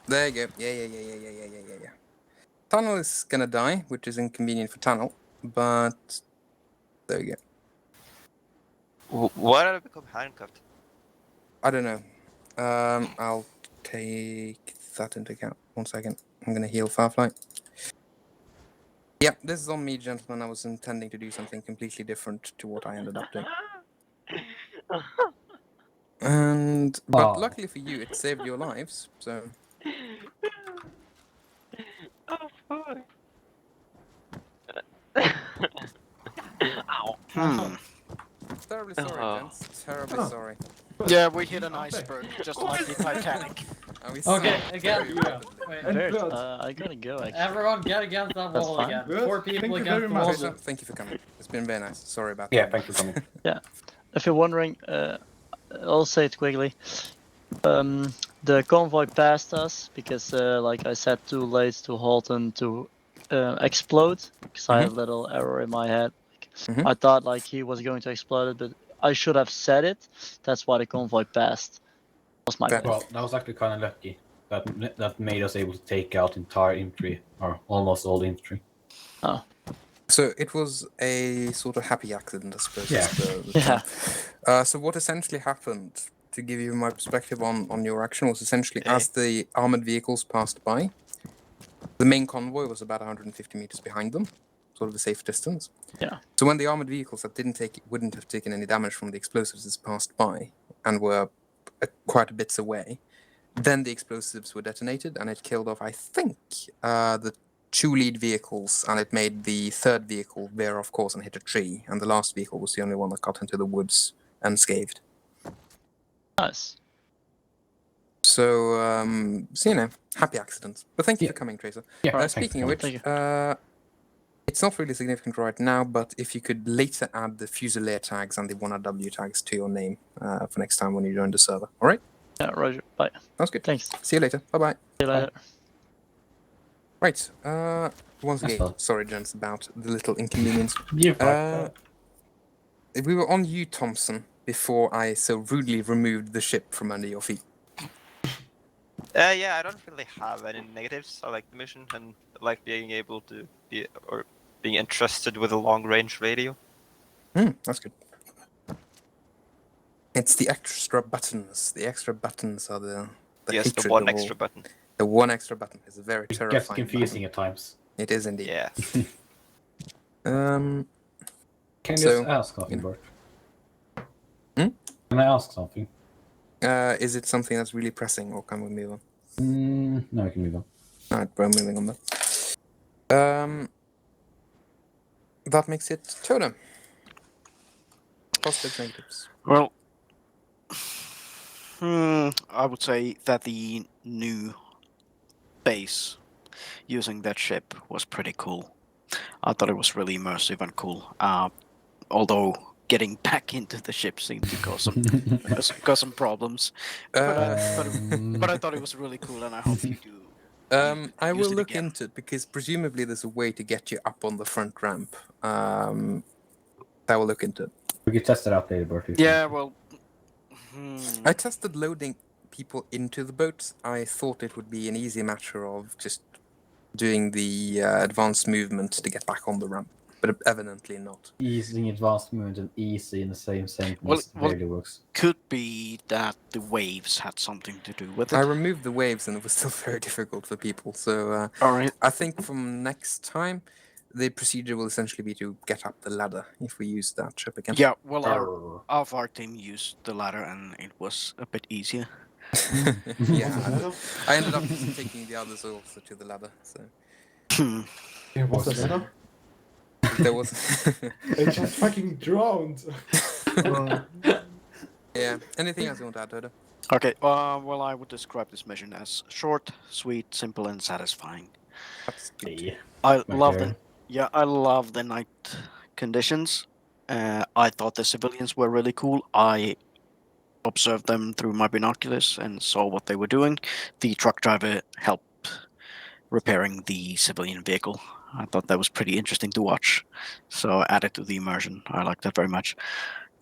There you go. Yeah. Tunnel is gonna die, which is inconvenient for Tunnel, but there you go. Why did I become handcuffed? I don't know. I'll take that into account. 1 second. I'm gonna heal Firefly. Yeah, this is on me, gentlemen. I was intending to do something completely different to what I ended up doing. But luckily for you, it saved your lives, so... Oh, fuck. Ow. Terribly sorry, gents. Terribly sorry. Yeah, we hit an iceberg, just like the Titanic. Okay, again. Bert, I gotta go actually. Everyone get against that That's wall fine. again. 4 people against the wall. Tracer, thank you for coming. It's been very nice. Sorry about that. Yeah, thank you for coming. Yeah. If you're wondering, I'll say it quickly. The convoy passed us because, like I said, too late to halt and to explode. Because I had a little error in my head. Like, I thought like he was going to explode it, but I should have said it. That's why the convoy passed. That was my bad. Well, that was actually kind of lucky. That made us able to take out entire infantry, or almost all the infantry. Oh. So it was a sort of happy accident, I suppose. Yeah. So what essentially happened, to give you my perspective on your action, was essentially as the armored vehicles passed by, the main convoy was about 150 meters behind them, sort of a safe distance. Yeah. So when the armored vehicles that wouldn't have taken any damage from the explosives as passed by and were quite a bits away, then the explosives were detonated and it killed off, I think, the 2 lead vehicles, and it made the 3rd vehicle veer off course and hit a tree, and the last vehicle was the only one that got into the woods unscathed. Nice. So, you know, happy accidents. But thank you for coming, Tracer. Yeah, speaking of which, it's not really significant right now, but if you could later add the Fusilier tags and the 1RW tags to your name for next time when you join the server. All right? Yeah, Roger. Bye. That's good. Thanks. See you later. Bye-bye. See you later. Right. Once again, sorry, gents, about the little inconvenience. You we were on you, Thompson, before I so rudely removed the ship from under your feet. Yeah, I don't really have any negatives. I like the mission and I like being able to being entrusted with a long-range radio. That's good. It's the extra buttons. The extra buttons are the yes, the one extra button. The one extra button is a very terrifying. It gets confusing button. at times. It is indeed. Yeah. Can I just ask something, Bert? Can I ask something? Is it something that's really pressing, or can we move on? No, we can move on. Alright, we're moving on then. That makes it Totem. Positives, negatives. Well, I would say that the new base using that ship was pretty cool. I thought it was really immersive and cool. Although getting back into the ship seemed to cause some problems. But I thought it was really cool, and I hope you do. I use will it look again. into it because presumably there's a way to get you up on the front ramp. I will look into it. We could test it out later, Bertie. Yeah, well, I tested loading people into the boats. I thought it would be an easy matter of just doing the advanced movement to get back on the ramp, but evidently not. Easing advanced movement and easy in the same sentence well, barely works. could be that the waves had something to do with it. I removed the waves and it was still very difficult for people. So Alright. I think from next time, the procedure will essentially be to get up the ladder if we use that ship again. Yeah, well, our team used the ladder and it was a bit easier. Yeah, I ended up taking the others also to the ladder. So. Yeah, what's the matter? There was. I just fucking drowned. Yeah. Anything else you want to add, Dodo? Okay. Well, I would describe this mission as short, sweet, simple, and satisfying. That's good. I love the night conditions. I thought the civilians were really cool. I observed them through my binoculars and saw what they were doing. The truck driver helped repairing the civilian vehicle. I thought that was pretty interesting to watch. So added to the immersion. I like that very much.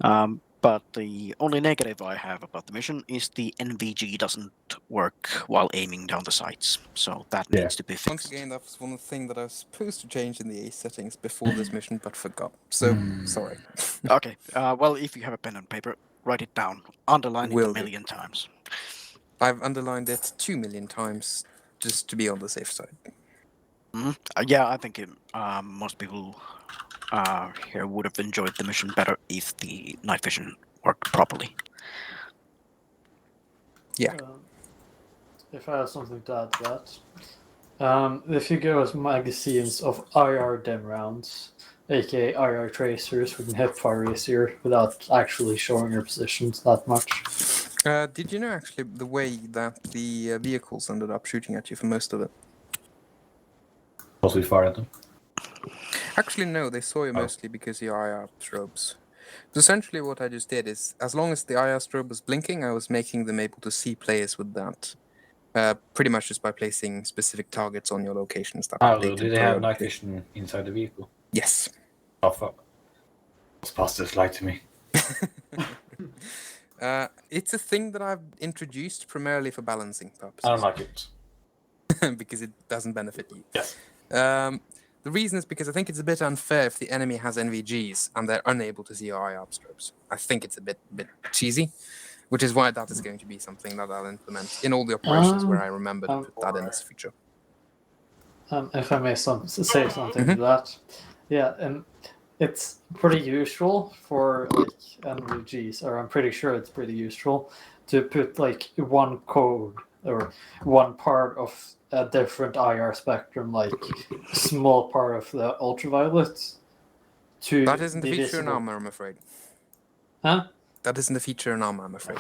But the only negative I have about the mission is the NVG doesn't work while aiming down the sights. So that needs to be fixed. Once again, that was one thing that I was supposed to change in the ace settings before this mission, but forgot. So, sorry. Okay. Well, if you have a pen and paper, write it down. Underline it Will a million times. I've underlined it 2 million times just to be on the safe side. Yeah, I think most people here would have enjoyed the mission better if the night vision worked properly. Yeah. If I have something to add to that. If you go with magazines of IR dim rounds, aka IR tracers with hip fire easier without actually showing your positions that much. Did you know actually the way that the vehicles ended up shooting at you for most of it? Also, we fire at them. Actually, no, they saw you mostly because of your IR strobes. So essentially what I just did is, as long as the IR strobe was blinking, I was making them able to see players with that. Pretty much just by placing specific targets on your locations. That Did they have night vision inside the vehicle? Yes. Oh, fuck. What's positive light to me? It's a thing that I've introduced primarily for balancing purposes. I don't like it. Because it doesn't benefit you. Yes. The reason is because I think it's a bit unfair if the enemy has NVGs and they're unable to see your IR strobes. I think it's a bit cheesy, which is why that is going to be something that I'll implement in all the operations where I remember to put that in as a feature. If I may say something to that. Yeah, and it's pretty usual for like NVGs, or I'm pretty sure it's pretty useful to put like one code or one part of a different IR spectrum, like a small part of the ultraviolet. To that isn't the be feature visible. in armor, I'm afraid. Huh? That isn't the feature in armor, I'm afraid.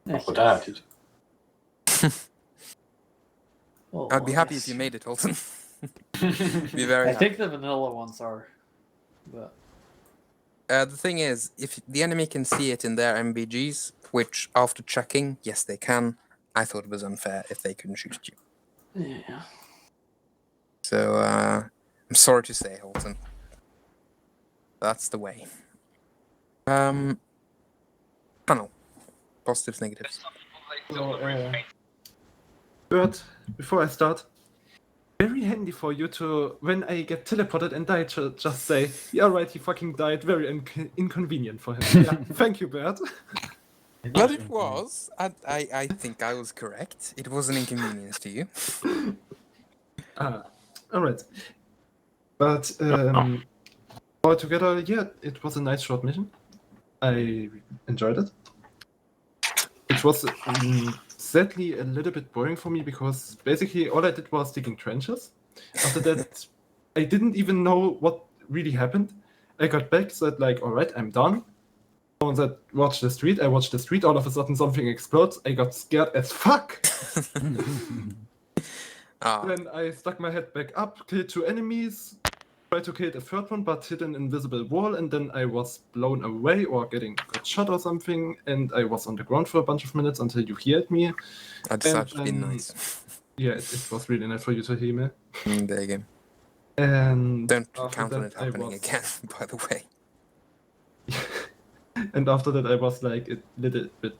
What attitude? I'd be happy if you made it, Holton. Be very I happy. think the vanilla ones are. But the thing is, if the enemy can see it in their MBGs, which after checking, yes, they can, I thought it was unfair if they couldn't shoot at you. yeah. So, I'm sorry to say, Holton. That's the way. Panel. Positives, negatives. So, Bert, before I start, very handy for you to, when I get teleported and die, to just say, yeah, right, he fucking died, very inconvenient for him. Yeah, thank you, Bert. But it was. I think I was correct. It was an inconvenience to you. Alright. But, altogether, yeah, it was a nice short mission. I enjoyed it. It was sadly a little bit boring for me because basically all I did was digging trenches. After that, I didn't even know what really happened. I got back, said like, all right, I'm done. Someone said, watch the street. I watched the street. All of a sudden, something explodes. I got scared as fuck. Then I stuck my head back up, killed 2 enemies, tried to kill the third one, but hit an invisible wall, and then I was blown away or got shot or something, and I was on the ground for a bunch of minutes until you healed me. I decided to be nice. Yeah, it was really nice for you to heal me. There you go. And don't after count on that, it happening again, by the way. And after that, I was like a little bit.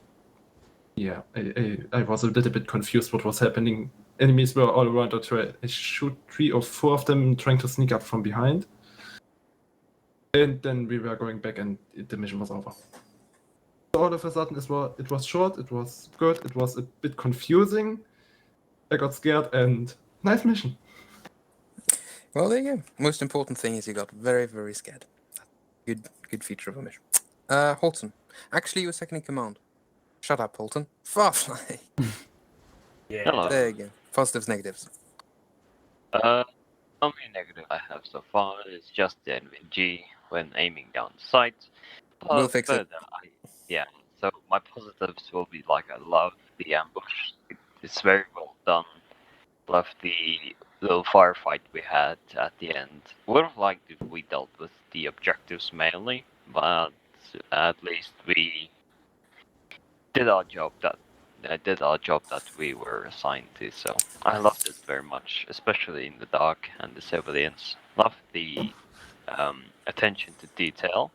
Yeah, I was a little bit confused what was happening. Enemies were all around. I shoot 3 or 4 of them trying to sneak up from behind. And then we were going back and the mission was over. So all of a sudden, it was short, it was good, it was a bit confusing. I got scared and nice mission. Well, there you go. Most important thing is you got very, very scared. Good feature of a mission. Holton. Actually, you're second in command. Shut up, Holton. Farfly. Yeah. Hello. There you go. Positives, negatives. Only negative I have so far is just the NVG when aiming down the sight. We'll fix it. Yeah, so my positives will be like I love the ambush. It's very well done. Love the little firefight we had at the end. Would have liked if we dealt with the objectives mainly, but at least we did our job that we were assigned to. So I loved it very much, especially in the dark and the civilians. Love the attention to detail,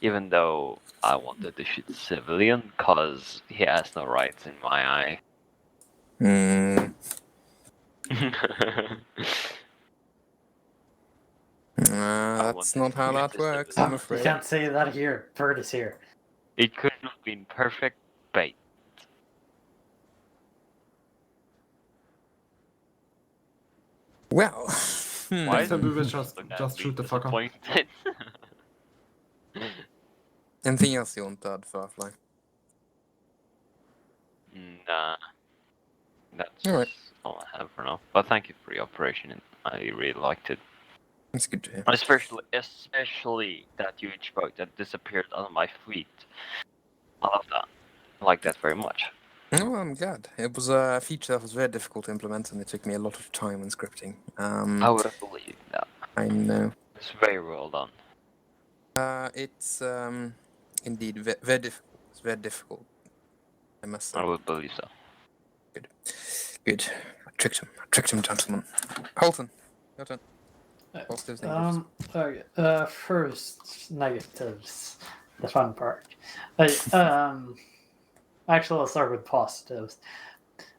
even though I wanted to shoot the civilian because he has no rights in my eye. That's not how that works, I'm You afraid. can't say that here. Bird is here. It could have been perfect bait. Well, Why Next time we will is just that shoot the fucker. disappointed? Anything else you want to add, Firefly? Nah. That's Alright. all I have for now. But thank you for the operation. I really liked it. It's good to hear. Especially that huge boat that disappeared out of my fleet. I love that. I like that very much. Oh, I'm glad. It was a feature that was very difficult to implement, and it took me a lot of time in scripting. I would have believed that. I know. It's very well done. It's indeed very difficult. It's very difficult. I must say. I would believe so. Good. I tricked him, gentlemen. Holton, your turn. Positives, negatives. Okay. First, negatives. The fun part. Actually, I'll start with positives.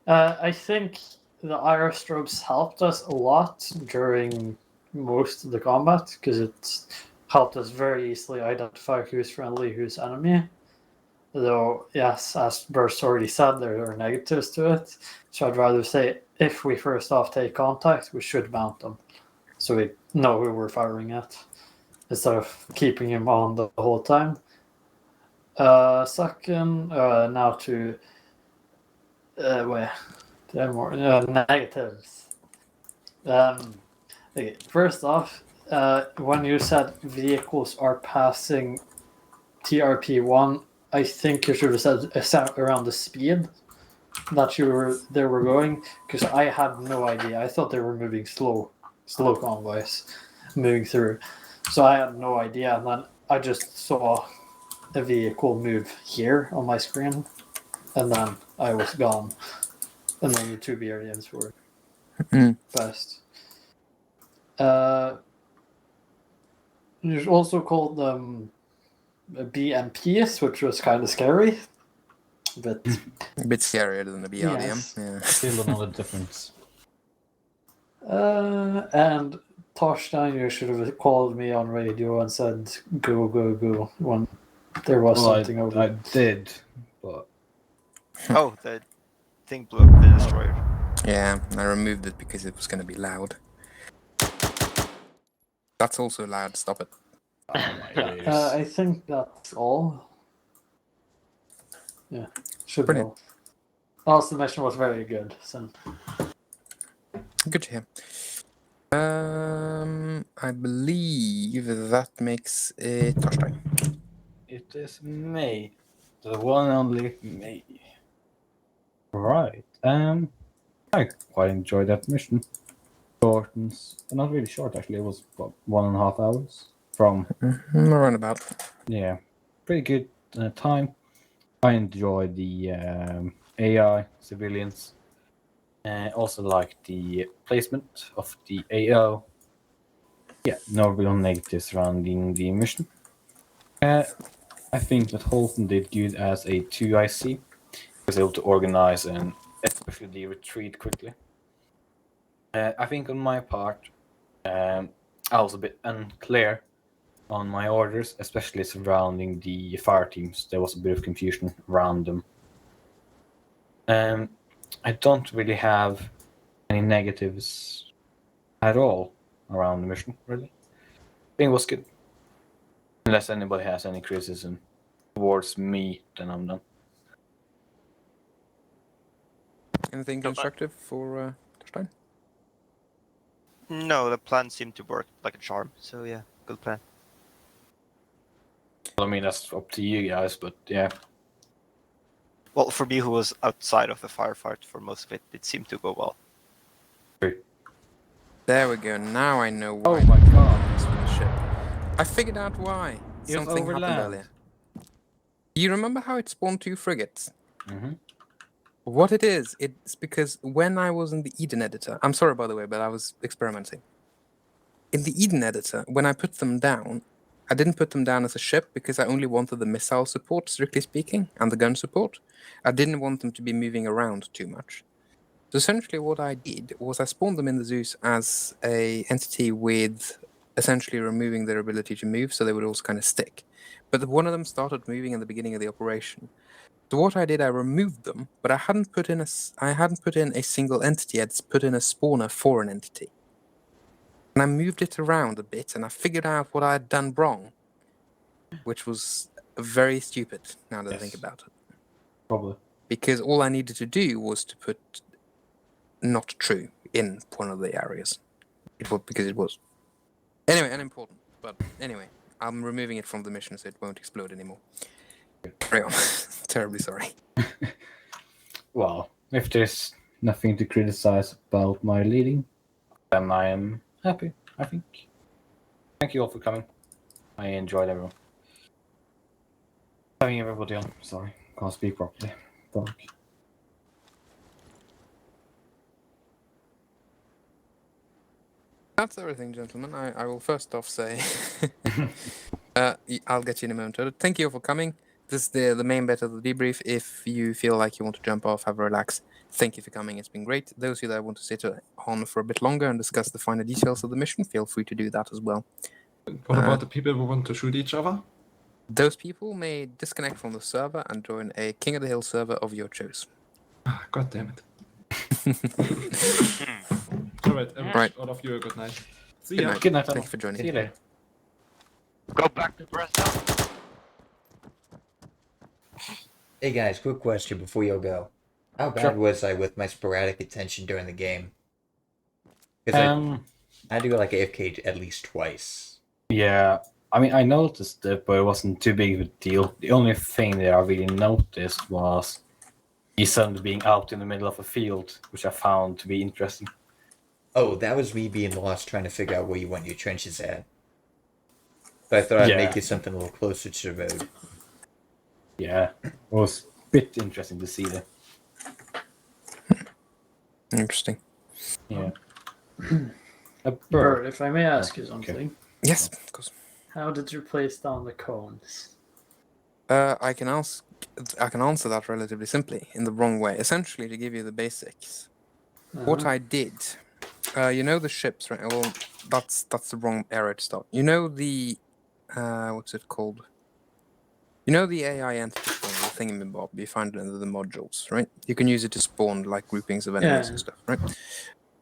I think the aerostrobes helped us a lot during most of the combat because it helped us very easily identify who's friendly, who's enemy. Though, yes, as Burst already said, there are negatives to it. So I'd rather say if we first off take contact, we should mount them. So we know who we're firing at. Instead of keeping him on the whole time. Second, now to negatives. Okay, first off, when you said vehicles are passing TRP1, I think you should have said around the speed that they were going, because I had no idea. I thought they were moving slow convoys moving through, so I had no idea. And then I just saw a vehicle move here on my screen, and then I was gone. And then the 2 BRDMs were best. You also called them BMPs, which was kind of scary. But a bit scarier than the BRDM. Yes. Yeah. Still another difference. And Torstein, you should have called me on radio and said go, go, go when there was something over. I did, but... Oh, the thing blew up the destroyer. Yeah, I removed it because it was going to be loud. That's also loud, stop it. I think that's all. Yeah, should be Brilliant. all. Also, the mission was very good. So. Good to hear. I believe that makes it Torstein. It is May. The one and only May. Right. I quite enjoyed that mission. Short and not really short actually. It was about 1.5 hours from. Around about. Yeah, pretty good time. I enjoyed the AI civilians. Also like the placement of the AO. Yeah, no real negatives surrounding the mission. I think that Holton did good as a 2IC. He was able to organize and especially the retreat quickly. I think on my part, I was a bit unclear on my orders, especially surrounding the fire teams. There was a bit of confusion around them. I don't really have any negatives at all around the mission, really. I think it was good. Unless anybody has any criticism towards me, then I'm done. Anything constructive for Torstein? No, the plan seemed to work like a charm. So yeah, good plan. I mean, that's up to you guys, but yeah. Well, for me, who was outside of the firefight for most of it, it seemed to go well. There we go. Now I know why. Oh my god. With the ship. I figured out why. It was Something happened overland. earlier. You remember how it spawned 2 frigates? Mm-hmm. What it is, it's because when I was in the Eden editor, I'm sorry by the way, but I was experimenting. In the Eden editor, when I put them down, I didn't put them down as a ship because I only wanted the missile support, strictly speaking, and the gun support. I didn't want them to be moving around too much. So essentially what I did was I spawned them in the Zeus as a entity with essentially removing their ability to move, so they would also kind of stick. But one of them started moving in the beginning of the operation. So what I did, I removed them, but I hadn't put in a single entity. I'd put in a spawner for an entity, and I moved it around a bit, and I figured out what I had done wrong, which was very stupid. Now that I think about it, Probably because all I needed to do was to put not true in one of the areas. It was because it was anyway unimportant. But anyway, I'm removing it from the mission so it won't explode anymore. Carry on. Terribly sorry. Well, if there's nothing to criticize about my leading, then I am happy, I think. Thank you all for coming. I enjoyed everyone. Having everybody on. Sorry, can't speak properly. Fuck. That's everything, gentlemen. I will first off say I'll get you in a moment. Thank you all for coming. This is the main bit of the debrief. If you feel like you want to jump off, have a relax, thank you for coming. It's been great. Those of you that want to sit on for a bit longer and discuss the finer details of the mission, feel free to do that as well. What about the people who want to shoot each other? Those people may disconnect from the server and join a King of the Hill server of your choice. Ah, God damn it. Alright, Right. all of you, good night. See Good ya. night. Good night, Thank you for joining. See you later. Go back to Brazil. Hey guys, quick question before you go. How bad was I with my sporadic attention during the game? Because I had to go like AFK at least twice. Yeah, I mean, I noticed it, but it wasn't too big of a deal. The only thing that I really noticed was the sun being out in the middle of a field, which I found to be interesting. Oh, that was me being lost trying to figure out where you want your trenches at. So I thought I'd make it something a little closer to the road. Yeah, it was a bit interesting to see that. Interesting. Yeah. A Bert, if I may ask you something. Yes, of course. How did you place down the cones? I can answer that relatively simply in the wrong way. Essentially, to give you the basics, what I did, you know the ships, right? Well, that's the wrong area to start. You know the, what's it called? You know the AI entity spawn, the thingamabob you find under the modules, right? You can use it to spawn like groupings of enemies and stuff, right?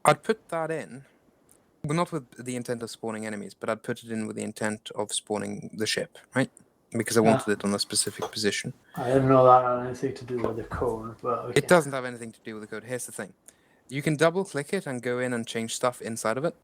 I'd put that in, well, not with the intent of spawning enemies, but I'd put it in with the intent of spawning the ship, right? Because I wanted it on a specific position. I didn't know that had anything to do with the cone, but okay. It doesn't have anything to do with the code. Here's the thing. You can double click it and go in and change stuff inside of it.